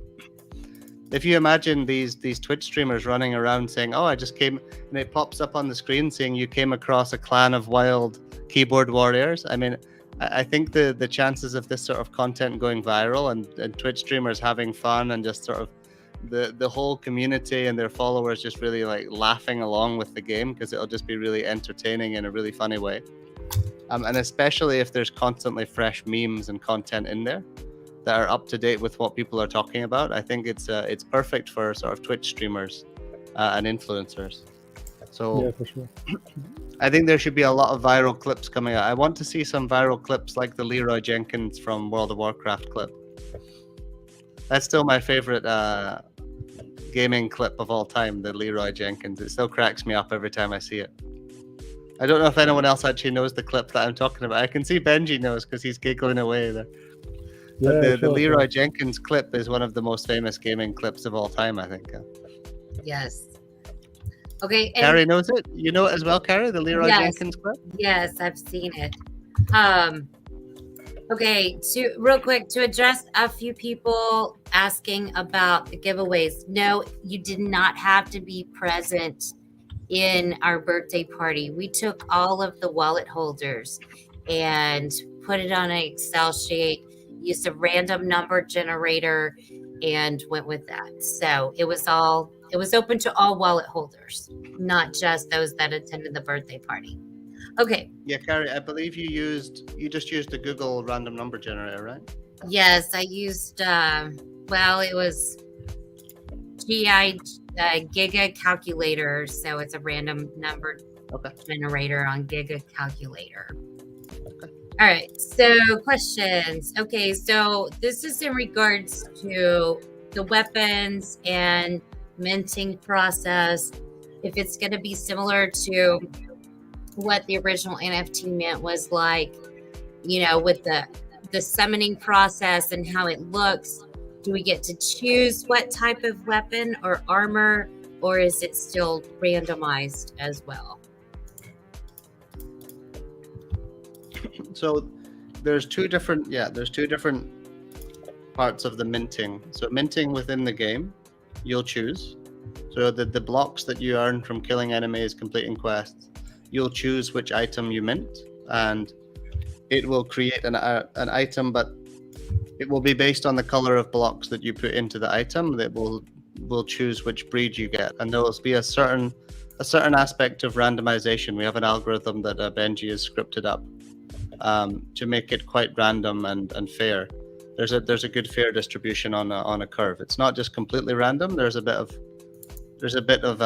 S1: If you imagine these Twitch streamers running around saying, "Oh, I just came," and it pops up on the screen saying you came across a clan of wild keyboard warriors. I mean, I think the chances of this sort of content going viral and Twitch streamers having fun and just sort of the whole community and their followers just really like laughing along with the game, because it'll just be really entertaining in a really funny way. And especially if there's constantly fresh memes and content in there that are up to date with what people are talking about, I think it's perfect for sort of Twitch streamers and influencers. So
S5: yeah, for sure.
S1: I think there should be a lot of viral clips coming out. I want to see some viral clips like the Leroy Jenkins from World of Warcraft clip. That's still my favorite gaming clip of all time, the Leroy Jenkins. It still cracks me up every time I see it. I don't know if anyone else actually knows the clip that I'm talking about. I can see Benji knows because he's giggling away there.
S5: Yeah,
S1: the Leroy Jenkins clip is one of the most famous gaming clips of all time, I think.
S3: Yes. Okay.
S1: Carrie knows it. You know it as well, Carrie, the Leroy Jenkins clip?
S3: Yes, I've seen it. Okay, real quick, to address a few people asking about the giveaways. No, you did not have to be present in our birthday party. We took all of the wallet holders and put it on an Excel sheet, used a random number generator, and went with that. So it was open to all wallet holders, not just those that attended the birthday party. Okay.
S1: Yeah, Carrie, I believe you just used the Google random number generator, right?
S3: Yes, I used, it was Giga Calculator. So it's a random number generator on Giga Calculator. Okay. All right. So questions. Okay. So this is in regards to the weapons and minting process. If it's going to be similar to what the original NFT mint was like, with the summoning process and how it looks. Do we get to choose what type of weapon or armor, or is it still randomized as well?
S1: So there's two different parts of the minting. So minting within the game, you'll choose. So the blocks that you earn from killing enemies, completing quests, you'll choose which item you mint, and it will create an item, but it will be based on the color of blocks that you put into the item that will choose which breed you get, and there will be a certain aspect of randomization. We have an algorithm that Benji has scripted up to make it quite random and fair. There's a good fair distribution on a curve. It's not just completely random. There's a bit of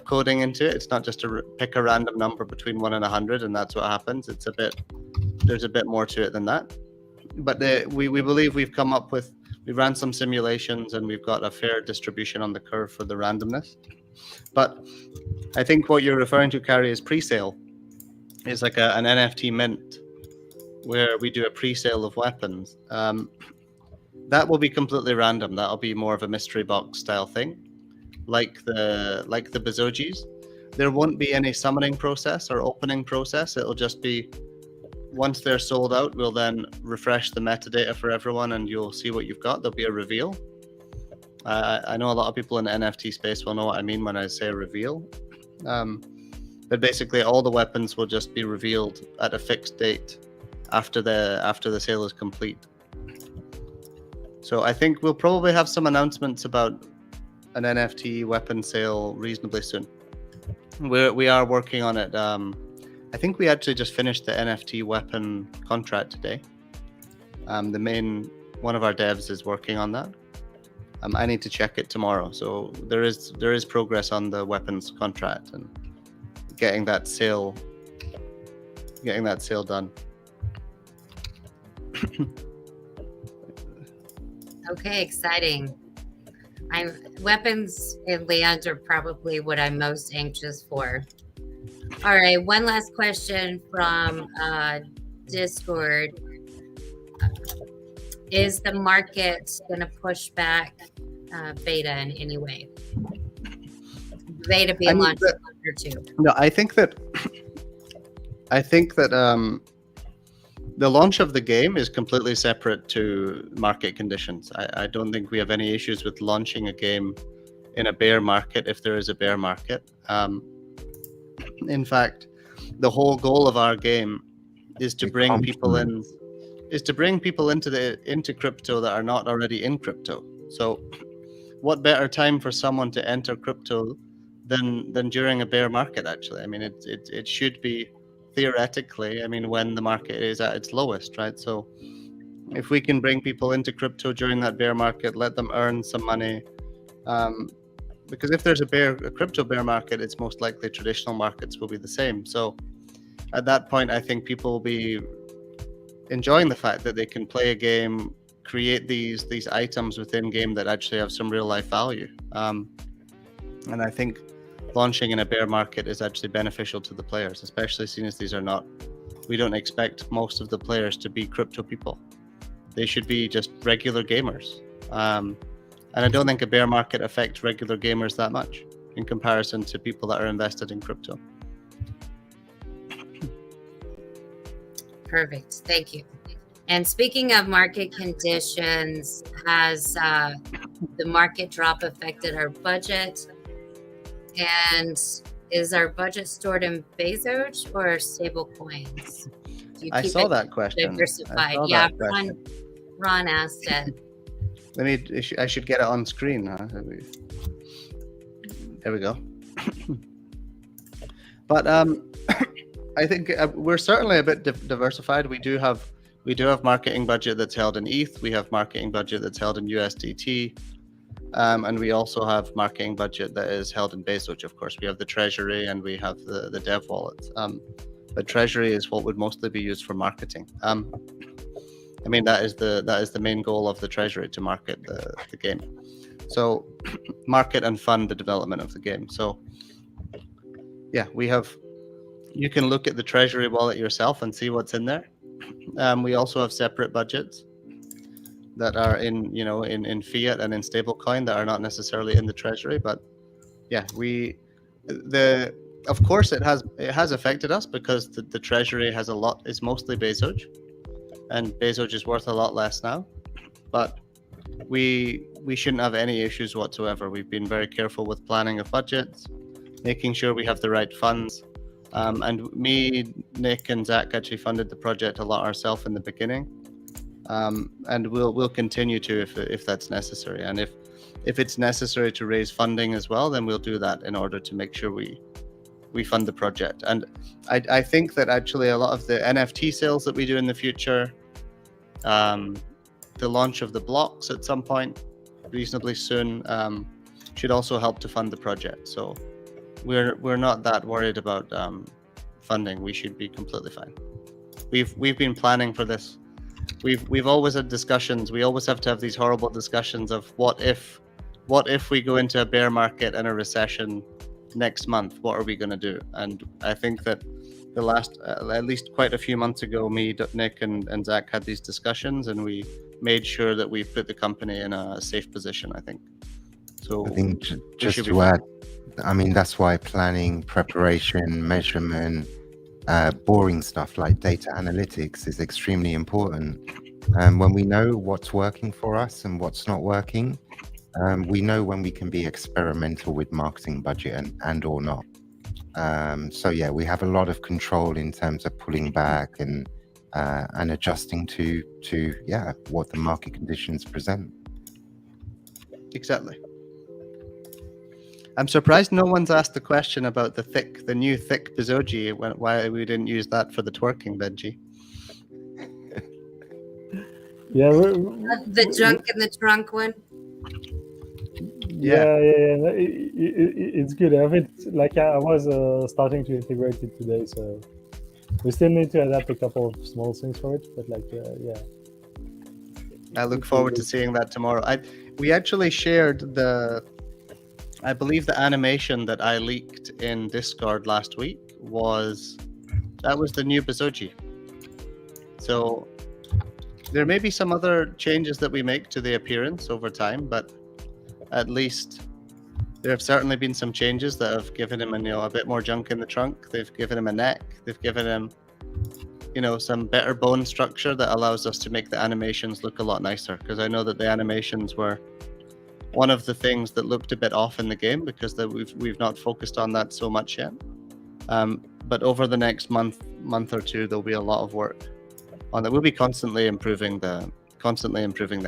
S1: coding into it. It's not just to pick a random number between 1 and 100 and that's what happens. There's a bit more to it than that. But we believe we ran some simulations and we've got a fair distribution on the curve for the randomness. But I think what you're referring to, Carrie, is pre-sale. It's like an NFT mint where we do a pre-sale of weapons. That will be completely random. That'll be more of a mystery box style thing, like the Bezogis. There won't be any summoning process or opening process. It'll just be, once they're sold out, we'll then refresh the metadata for everyone and you'll see what you've got. There'll be a reveal. I know a lot of people in the NFT space will know what I mean when I say reveal. But basically all the weapons will just be revealed at a fixed date after the sale is complete. So I think we'll probably have some announcements about an NFT weapon sale reasonably soon. We are working on it. I think we actually just finished the NFT weapon contract today. One of our devs is working on that. I need to check it tomorrow. So there is progress on the weapons contract and getting that sale done.
S3: Okay, exciting. Weapons in land are probably what I'm most anxious for. All right, one last question from Discord. Is the market going to push back beta in any way? Beta being launched in a month or two.
S1: No, I think that the launch of the game is completely separate to market conditions. I don't think we have any issues with launching a game in a bear market if there is a bear market. In fact, the whole goal of our game is to bring people in, into crypto that are not already in crypto. So, what better time for someone to enter crypto than during a bear market? Actually, I mean, it should be theoretically. I mean, when the market is at its lowest, right? So, if we can bring people into crypto during that bear market, let them earn some money. Because if there's a crypto bear market, it's most likely traditional markets will be the same. So at that point, I think people will be enjoying the fact that they can play a game, create these items within game that actually have some real life value. And I think launching in a bear market is actually beneficial to the players, especially seeing as we don't expect most of the players to be crypto people. They should be just regular gamers. And I don't think a bear market affects regular gamers that much in comparison to people that are invested in crypto.
S3: Perfect. Thank you. And speaking of market conditions, has the market drop affected our budget? And is our budget stored in Bezoge or stable coins?
S1: I saw that question.
S3: Diversified. Ron asked it.
S1: I should get it on screen. Huh? There we go. But I think we're certainly a bit diversified. We do have marketing budget that's held in ETH. We have marketing budget that's held in USDT, and we also have marketing budget that is held in Bezoge. Of course, we have the treasury and we have the dev wallets. But treasury is what would mostly be used for marketing. I mean, that is the main goal of the treasury, to market the game. So market and fund the development of the game. So yeah, you can look at the treasury wallet yourself and see what's in there. We also have separate budgets that are in fiat and in stablecoin that are not necessarily in the treasury. But yeah, of course it has affected us because the treasury is mostly Bezoge. And Bezoge is worth a lot less now, but we shouldn't have any issues whatsoever. We've been very careful with planning of budgets, making sure we have the right funds. And me, Nick, and Zach actually funded the project a lot ourselves in the beginning. and we'll continue to if that's necessary. And if it's necessary to raise funding as well, then we'll do that in order to make sure we fund the project. And I think that actually a lot of the NFT sales that we do in the future, the launch of the blocks at some point reasonably soon, should also help to fund the project. So we're not that worried about funding. We should be completely fine. We've been planning for this. We've always had discussions. We always have to have these horrible discussions of what if we go into a bear market and a recession next month, what are we going to do? And I think that the last at least quite a few months ago, me, Nick, and Zach had these discussions, and we made sure that we put the company in a safe position, I think. So
S4: I think just to add, I mean, that's why planning, preparation, measurement, boring stuff like data analytics is extremely important. When we know what's working for us and what's not working, we know when we can be experimental with marketing budget and or not. So yeah, we have a lot of control in terms of pulling back and adjusting to what the market conditions present.
S1: Exactly. I'm surprised no one's asked the question about the new thick Bezoge, why we didn't use that for the twerking, Benji.
S5: Yeah,
S3: The junk in the trunk one.
S5: yeah. It's good. I mean, like I was starting to integrate it today, so we still need to adapt a couple of small things for it. But like, yeah.
S1: I look forward to seeing that tomorrow. We actually shared I believe the animation that I leaked in Discord last week was the new Bezoge. So there may be some other changes that we make to the appearance over time, but at least there have certainly been some changes that have given him a bit more junk in the trunk. They've given him a neck. They've given him some better bone structure that allows us to make the animations look a lot nicer, because I know that the animations were one of the things that looked a bit off in the game because we've not focused on that so much yet. But over the next month or two, there'll be a lot of work on that. We'll be constantly improving the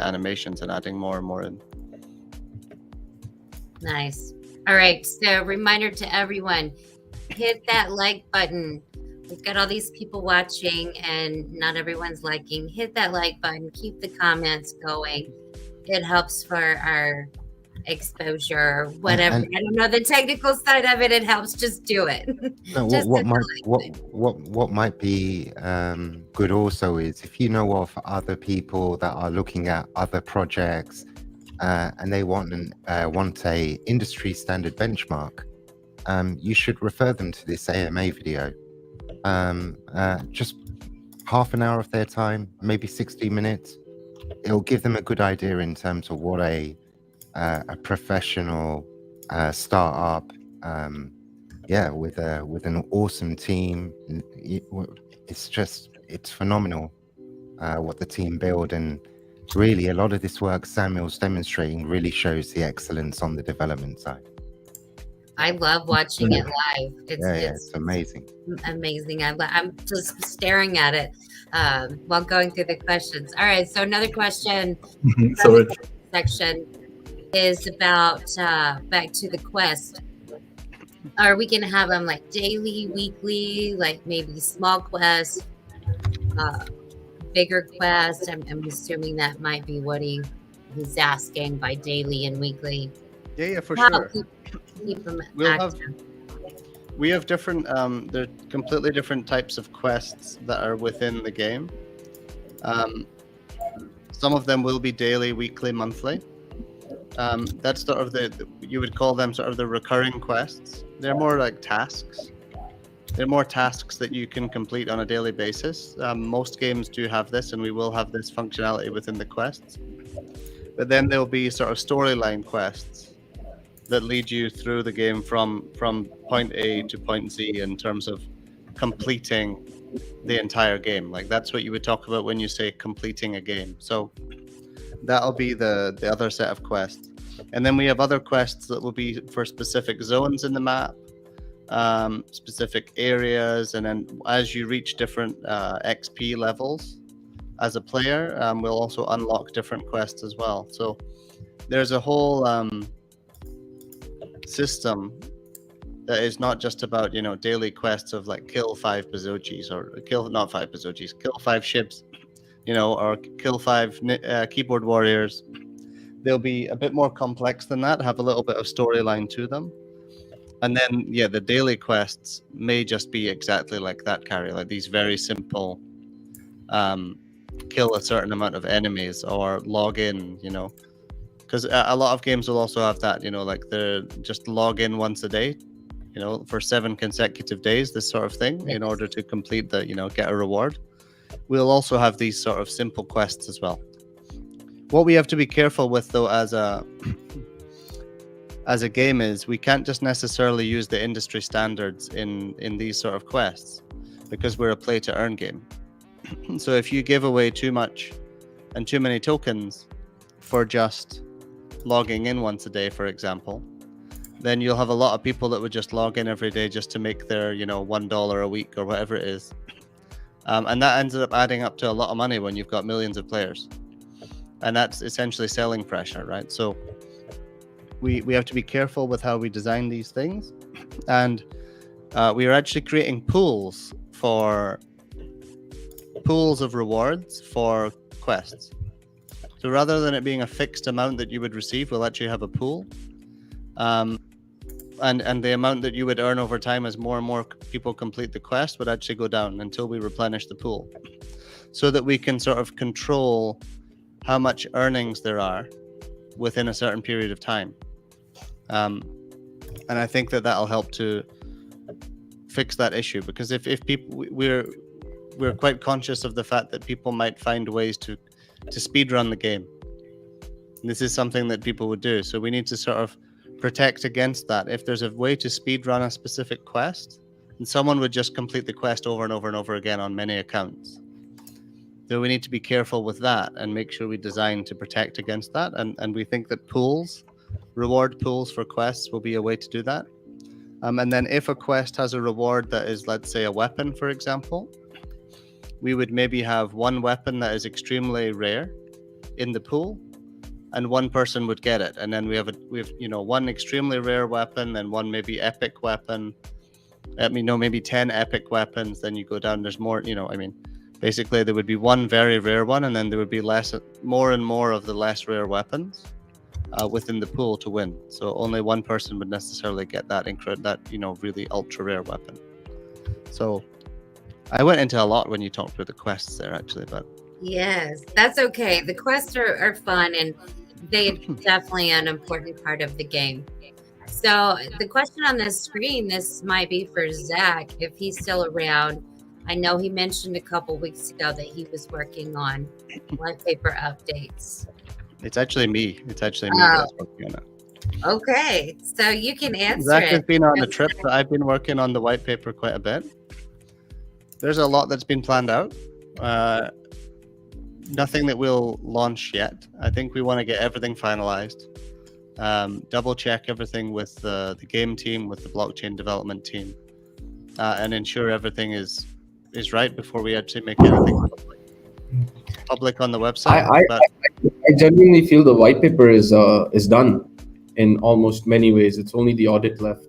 S1: animations and adding more and more in.
S3: Nice. All right. So reminder to everyone, hit that like button. We've got all these people watching and not everyone's liking. Hit that like button. Keep the comments going. It helps for our exposure, whatever. I don't know the technical side of it. It helps. Just do it.
S4: No, what might be good also is if you know of other people that are looking at other projects and they want a industry standard benchmark, you should refer them to this AMA video. Just half an hour of their time, maybe 60 minutes. It'll give them a good idea in terms of what a professional startup, with an awesome team. It's phenomenal what the team build, and really a lot of this work Samuel's demonstrating really shows the excellence on the development side.
S3: I love watching it live.
S4: It's amazing.
S3: Amazing. I'm just staring at it while going through the questions. All right. So another question
S6: Sorry.
S3: section is about back to the quest. Are we going to have them like daily, weekly, like maybe small quests, bigger quests? I'm assuming that might be what he's asking by daily and weekly.
S1: Yeah, for sure.
S3: Keep them
S1: We have different, they're completely different types of quests that are within the game. Some of them will be daily, weekly, monthly. That's sort of you would call them sort of the recurring quests. They're more like tasks. They're more tasks that you can complete on a daily basis. Most games do have this, and we will have this functionality within the quests. But then there'll be sort of storyline quests that lead you through the game from point A to point Z in terms of completing the entire game. Like that's what you would talk about when you say completing a game. So that'll be the other set of quests. And then we have other quests that will be for specific zones in the map, specific areas, and then as you reach different XP levels, as a player, we'll also unlock different quests as well. So there's a whole system that is not just about, you know, daily quests of like kill 5 Bezogis, or kill, not 5 Bezogis, kill 5 ships, you know, or kill 5 keyboard warriors. They'll be a bit more complex than that, have a little bit of storyline to them. And then, yeah, the daily quests may just be exactly like that, Carrie, like these very simple kill a certain amount of enemies or log in, you know, because a lot of games will also have that, you know, like they're just log in once a day, you know, for 7 consecutive days, this sort of thing, in order to complete the, you know, get a reward. We'll also have these sort of simple quests as well. What we have to be careful with, though, as a game is we can't just necessarily use the industry standards in these sort of quests, because we're a play to earn game. So if you give away too much and too many tokens for just logging in once a day, for example, then you'll have a lot of people that would just log in every day just to make their, you know, $1 a week or whatever it is. And that ends up adding up to a lot of money when you've got millions of players. And that's essentially selling pressure, right? So we have to be careful with how we design these things. And we are actually creating pools of rewards for quests. So rather than it being a fixed amount that you would receive, we'll actually have a pool. And the amount that you would earn over time as more and more people complete the quest would actually go down until we replenish the pool, so that we can sort of control how much earnings there are within a certain period of time. And I think that that'll help to fix that issue, because if people, we're quite conscious of the fact that people might find ways to speed run the game. And this is something that people would do. So we need to sort of protect against that. If there's a way to speed run a specific quest, and someone would just complete the quest over and over and over again on many accounts, so we need to be careful with that and make sure we design to protect against that. And we think that pools, reward pools for quests, will be a way to do that. And then if a quest has a reward that is, let's say, a weapon, for example, we would maybe have one weapon that is extremely rare in the pool, and one person would get it. And then we have you know, one extremely rare weapon and one maybe epic weapon. Maybe 10 epic weapons. Then you go down, there's more, you know, I mean, basically there would be one very rare one, and then there would be more and more of the less rare weapons within the pool to win. So only one person would necessarily get that you know, really ultra rare weapon. So I went into a lot when you talked about the quests there, actually, but
S3: yes, that's okay. The quests are fun, and they're definitely an important part of the game. So the question on the screen, this might be for Zach, if he's still around. I know he mentioned a couple weeks ago that he was working on white paper updates.
S1: it's actually me. That's working on it.
S3: Okay, so you can answer
S1: Zach has
S3: it.
S1: been on a trip, but I've been working on the white paper quite a bit. There's a lot that's been planned out. Nothing that we'll launch yet. I think we want to get everything finalized, double check everything with the game team, with the blockchain development team, and ensure everything is right before we actually make anything public on the website.
S7: I genuinely feel the white paper is done in almost many ways. It's only the audit left.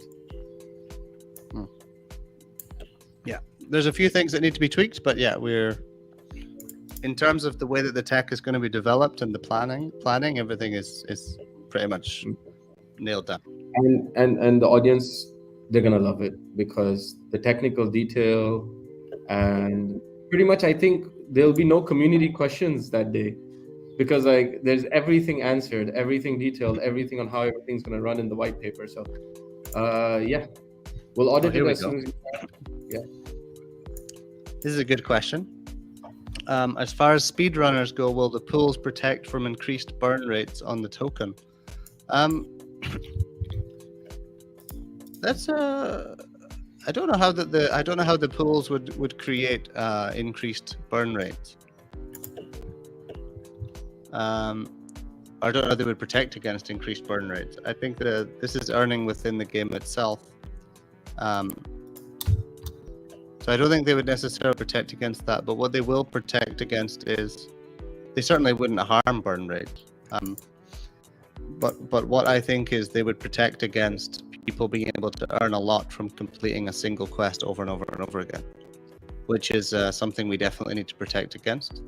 S1: Yeah, there's a few things that need to be tweaked, but yeah, we're, in terms of the way that the tech is going to be developed and the planning, everything is pretty much nailed down.
S7: And the audience, they're gonna love it, because the technical detail, and pretty much I think there'll be no community questions that day, because like there's everything answered, everything detailed, everything on how everything's gonna run in the white paper. So yeah, we'll audit it as soon as we can. Yeah.
S1: This is a good question. As far as speedrunners go, will the pools protect from increased burn rates on the token? That's I don't know how the pools would create increased burn rates. I don't know how they would protect against increased burn rates. I think that this is earning within the game itself. So I don't think they would necessarily protect against that, but what they will protect against is they certainly wouldn't harm burn rate. But what I think is they would protect against people being able to earn a lot from completing a single quest over and over and over again, which is something we definitely need to protect against.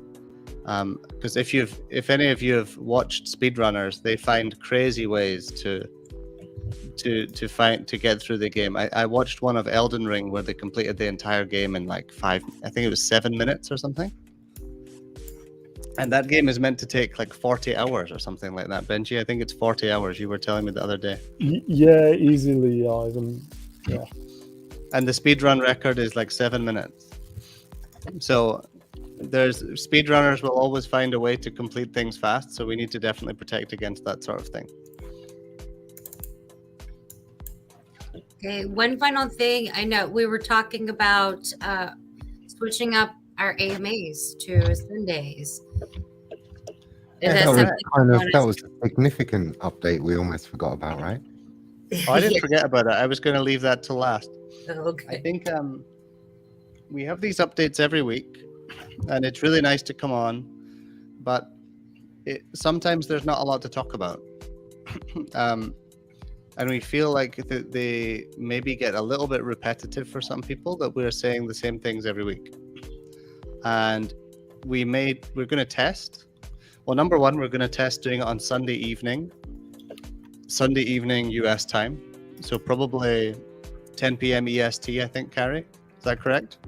S1: Because if any of you have watched speedrunners, they find crazy ways to get through the game. I watched one of Elden Ring where they completed the entire game in like I think it was 7 minutes or something. And that game is meant to take like 40 hours or something like that. Benji, I think it's 40 hours. You were telling me the other day.
S5: Yeah, easily. Yeah.
S1: And the speedrun record is like 7 minutes. So there's speedrunners will always find a way to complete things fast. So we need to definitely protect against that sort of thing.
S3: Okay, one final thing. I know we were talking about switching up our AMAs to Sundays.
S4: That was a significant update we almost forgot about, right?
S1: Oh, I didn't forget about it. I was going to leave that to last.
S3: Okay.
S1: I think we have these updates every week, and it's really nice to come on, but sometimes there's not a lot to talk about. And we feel like they maybe get a little bit repetitive for some people, that we're saying the same things every week. And we're going to test. Well, number one, we're going to test doing it on Sunday evening US time. So probably 10 p.m. EST, I think, Carrie. Is that correct?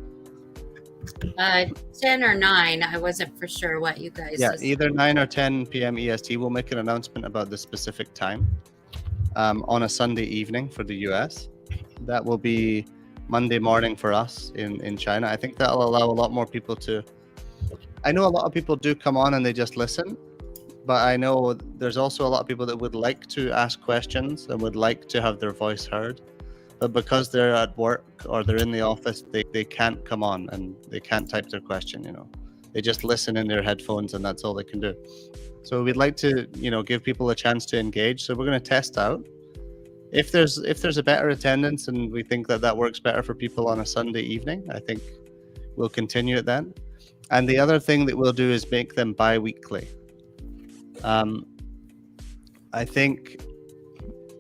S3: 10 or 9. I wasn't for sure what you guys
S1: Yeah,
S3: said.
S1: either 9 or 10 p.m. EST. We'll make an announcement about the specific time on a Sunday evening for the US. That will be Monday morning for us in China. I think that'll allow a lot more people to... I know a lot of people do come on and they just listen, but I know there's also a lot of people that would like to ask questions and would like to have their voice heard, but because they're at work or they're in the office, they can't come on and they can't type their question, you know. They just listen in their headphones and that's all they can do. So we'd like to, give people a chance to engage. So we're going to test out. If there's a better attendance and we think that works better for people on a Sunday evening, I think we'll continue it then. And the other thing that we'll do is make them bi-weekly. I think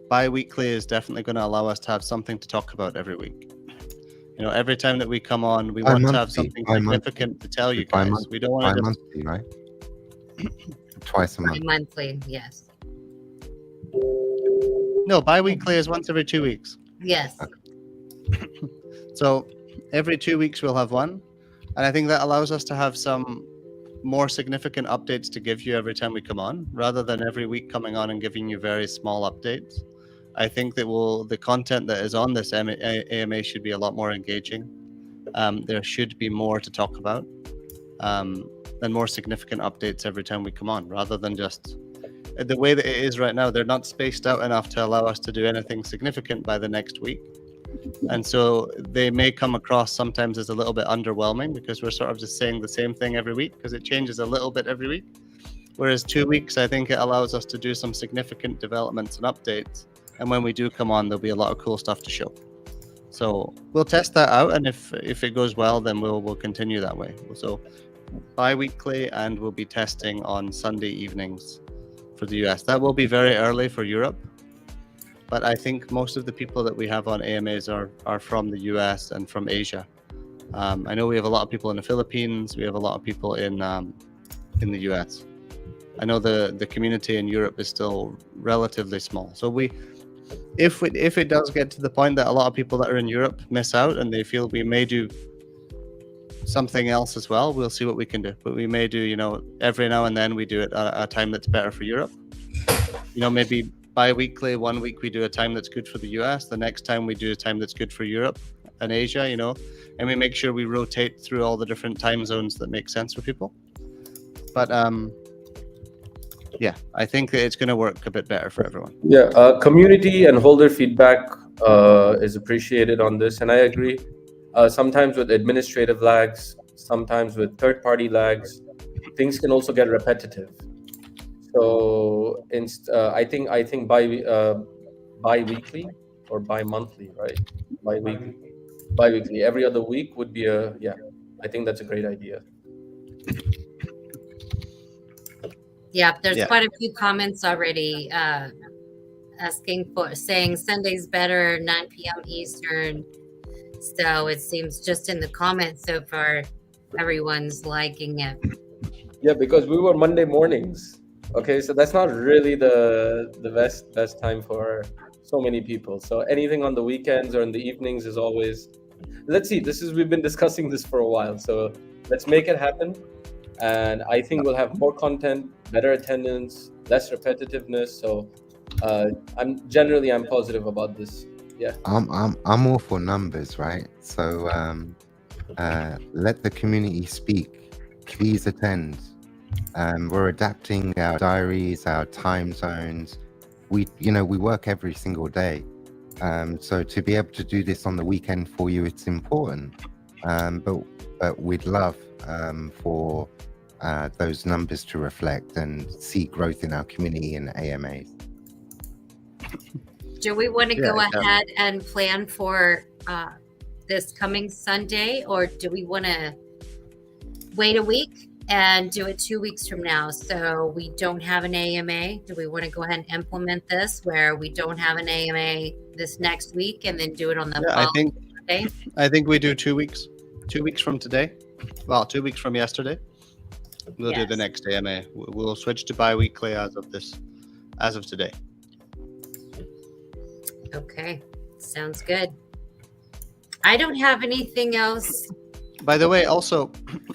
S1: bi-weekly is definitely going to allow us to have something to talk about every week. Every time that we come on, we want to have something significant to tell you guys. We don't want to
S4: bi-monthly, right? Twice a month.
S3: Monthly, yes.
S1: No, bi-weekly is once every 2 weeks.
S3: Yes.
S1: So every 2 weeks we'll have one. And I think that allows us to have some more significant updates to give you every time we come on, rather than every week coming on and giving you very small updates. I think that the content that is on this AMA should be a lot more engaging. There should be more to talk about, and more significant updates every time we come on, rather than just the way that it is right now. They're not spaced out enough to allow us to do anything significant by the next week. And so they may come across sometimes as a little bit underwhelming, because we're sort of just saying the same thing every week, because it changes a little bit every week. Whereas 2 weeks, I think it allows us to do some significant developments and updates. And when we do come on, there'll be a lot of cool stuff to show. So we'll test that out. And if it goes well, then we'll continue that way. So bi-weekly, and we'll be testing on Sunday evenings for the US. That will be very early for Europe. But I think most of the people that we have on AMAs are from the US and from Asia. I know we have a lot of people in the Philippines. We have a lot of people in the US. I know the community in Europe is still relatively small. So if it does get to the point that a lot of people that are in Europe miss out and they feel we may do something else as well, we'll see what we can do. But we may do, every now and then we do it at a time that's better for Europe. Maybe bi-weekly, 1 week we do a time that's good for the US, the next time we do a time that's good for Europe and Asia, and we make sure we rotate through all the different time zones that make sense for people. But yeah, I think that it's going to work a bit better for everyone.
S7: Yeah, community and holder feedback is appreciated on this, and I agree. Sometimes with administrative lags, sometimes with third-party lags, things can also get repetitive. So I think bi-weekly or bi-monthly, right? Bi-weekly. bi-weekly. Every other week would be I think that's a great idea.
S3: Yeah, there's
S1: Yeah.
S3: quite a few comments already saying Sunday's better, 9 p.m. Eastern. So it seems just in the comments so far, everyone's liking it.
S7: Yeah, because we were Monday mornings. Okay, so that's not really the best time for so many people. So anything on the weekends or in the evenings is always. Let's see. We've been discussing this for a while, so let's make it happen. And I think we'll have more content, better attendance, less repetitiveness. So I'm positive about this. Yeah.
S4: I'm all for numbers, right? So let the community speak. Please attend. We're adapting our diaries, our time zones. We work every single day. So to be able to do this on the weekend for you, it's important. But we'd love for those numbers to reflect and see growth in our community and AMAs.
S3: Do we want to go ahead and plan for this coming Sunday, or do we want to wait a week and do it 2 weeks from now so we don't have an AMA? Do we want to go ahead and implement this where we don't have an AMA this next week and then do it on the following day?
S1: I think we do 2 weeks. 2 weeks from today. Well, 2 weeks from yesterday. We'll do the next AMA. We'll switch to bi-weekly as of today.
S3: Okay, sounds good. I don't have anything else.
S1: By the way, also,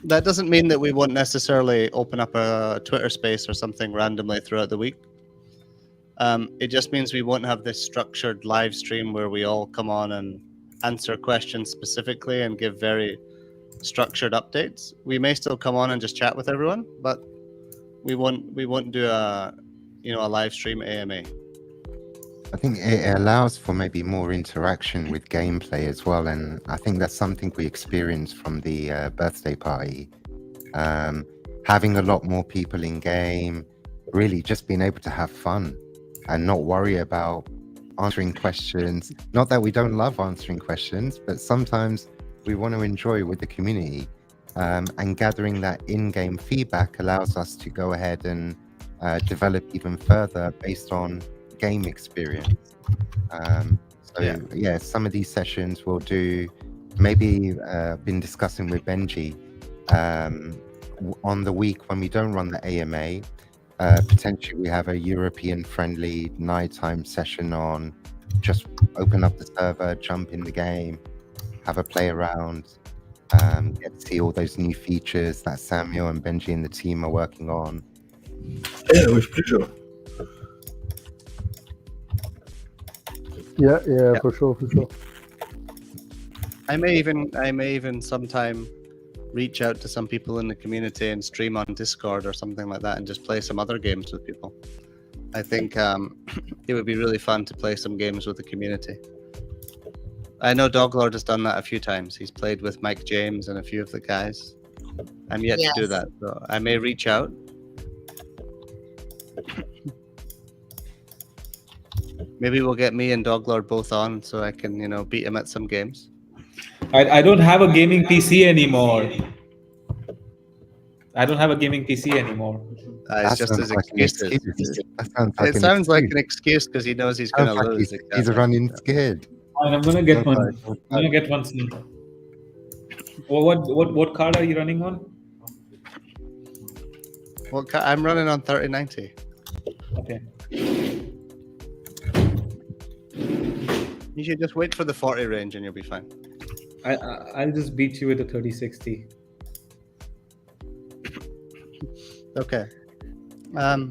S1: that doesn't mean that we won't necessarily open up a Twitter space or something randomly throughout the week. It just means we won't have this structured live stream where we all come on and answer questions specifically and give very structured updates. We may still come on and just chat with everyone, but we won't do a live stream AMA.
S4: I think it allows for maybe more interaction with gameplay as well, and I think that's something we experienced from the birthday party. Having a lot more people in game, really just being able to have fun and not worry about answering questions. Not that we don't love answering questions, but sometimes we want to enjoy with the community. And gathering that in-game feedback allows us to go ahead and develop even further based on game experience. Some of these sessions we'll do, maybe been discussing with Benji, on the week when we don't run the AMA, potentially we have a European friendly nighttime session on, just open up the server, jump in the game, have a play around, get to see all those new features that Samuel and Benji and the team are working on.
S6: Yeah, with pleasure.
S5: Yeah, for sure.
S1: I may even sometime reach out to some people in the community and stream on Discord or something like that and just play some other games with people. I think it would be really fun to play some games with the community. I know Doglord has done that a few times. He's played with Mike James and a few of the guys. I'm yet to do that, so I may reach out. Maybe we'll get me and Doglord both on so I can, beat him at some games.
S2: I don't have a gaming PC anymore.
S1: It's just his excuses. It sounds like an excuse because he knows he's going to lose.
S4: He's running scared.
S2: I'm gonna get one. I'm gonna get one soon. What card are you running on?
S1: Well, I'm running on 3090.
S2: Okay.
S1: You should just wait for the 40 range and you'll be fine.
S2: I'll just beat you with a 3060.
S1: Okay. I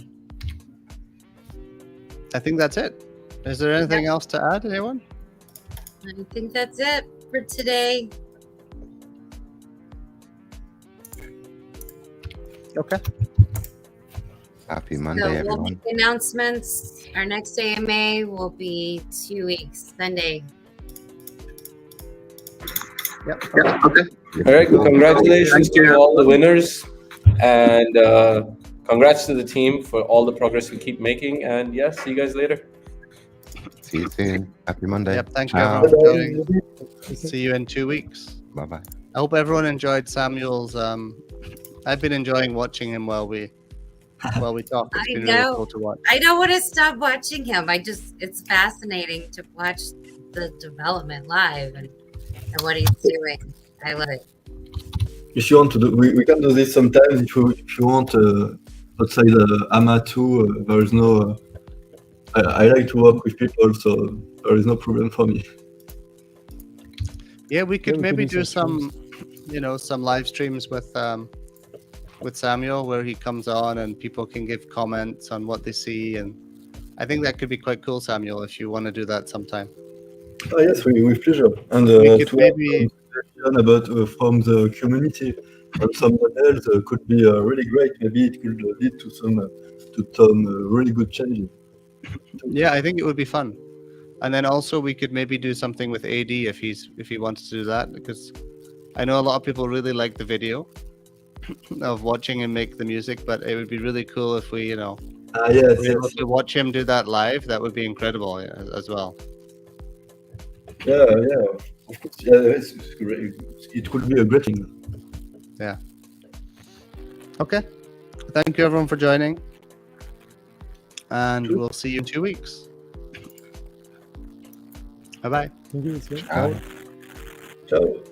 S1: think that's it. Is there anything else to add, anyone?
S3: I think that's it for today.
S1: Okay.
S4: Happy Monday,
S3: We'll
S4: everyone.
S3: make announcements. Our next AMA will be 2 weeks, Sunday.
S1: Yep.
S7: Okay. All right. Congratulations to all the winners, and congrats to the team for all the progress we keep making. And see you guys later.
S4: See you soon. Happy Monday.
S1: Yep. Thank you
S4: Ciao.
S1: everyone for joining. See you in 2 weeks.
S4: Bye bye.
S1: I hope everyone enjoyed Samuel's. I've been enjoying watching him while we talk. It's
S3: I
S1: been
S3: know.
S1: really cool to watch.
S3: I don't want to stop watching him. It's fascinating to watch the development live and what he's doing. I love it.
S6: If you want to do, we can do this sometimes. If you want, outside AMA 2, there is no. I like to work with people, so there is no problem for me.
S1: Yeah, we could
S5: we
S1: maybe
S5: could do
S1: do
S5: some
S1: some live streams with Samuel where he comes on and people can give comments on what they see, and I think that could be quite cool, Samuel, if you want to do that sometime.
S6: Oh yes, with pleasure. And
S1: We could
S6: to
S1: maybe-
S6: have some suggestion about from the community on some models could be really great. Maybe it could lead to some really good changes.
S1: Yeah, I think it would be fun. And then also we could maybe do something with AD if he wants to do that, because I know a lot of people really like the video of watching him make the music, but it would be really cool if we,
S6: Yes,
S1: were able
S6: yes.
S1: to watch him do that live. That would be incredible as well.
S6: Yeah. Of course. Yeah, it's great. It could be a great thing.
S1: Yeah. Okay. Thank you everyone for joining. And we'll see you in 2 weeks. Bye-bye.
S5: Thank you.
S4: Ciao.
S6: Ciao.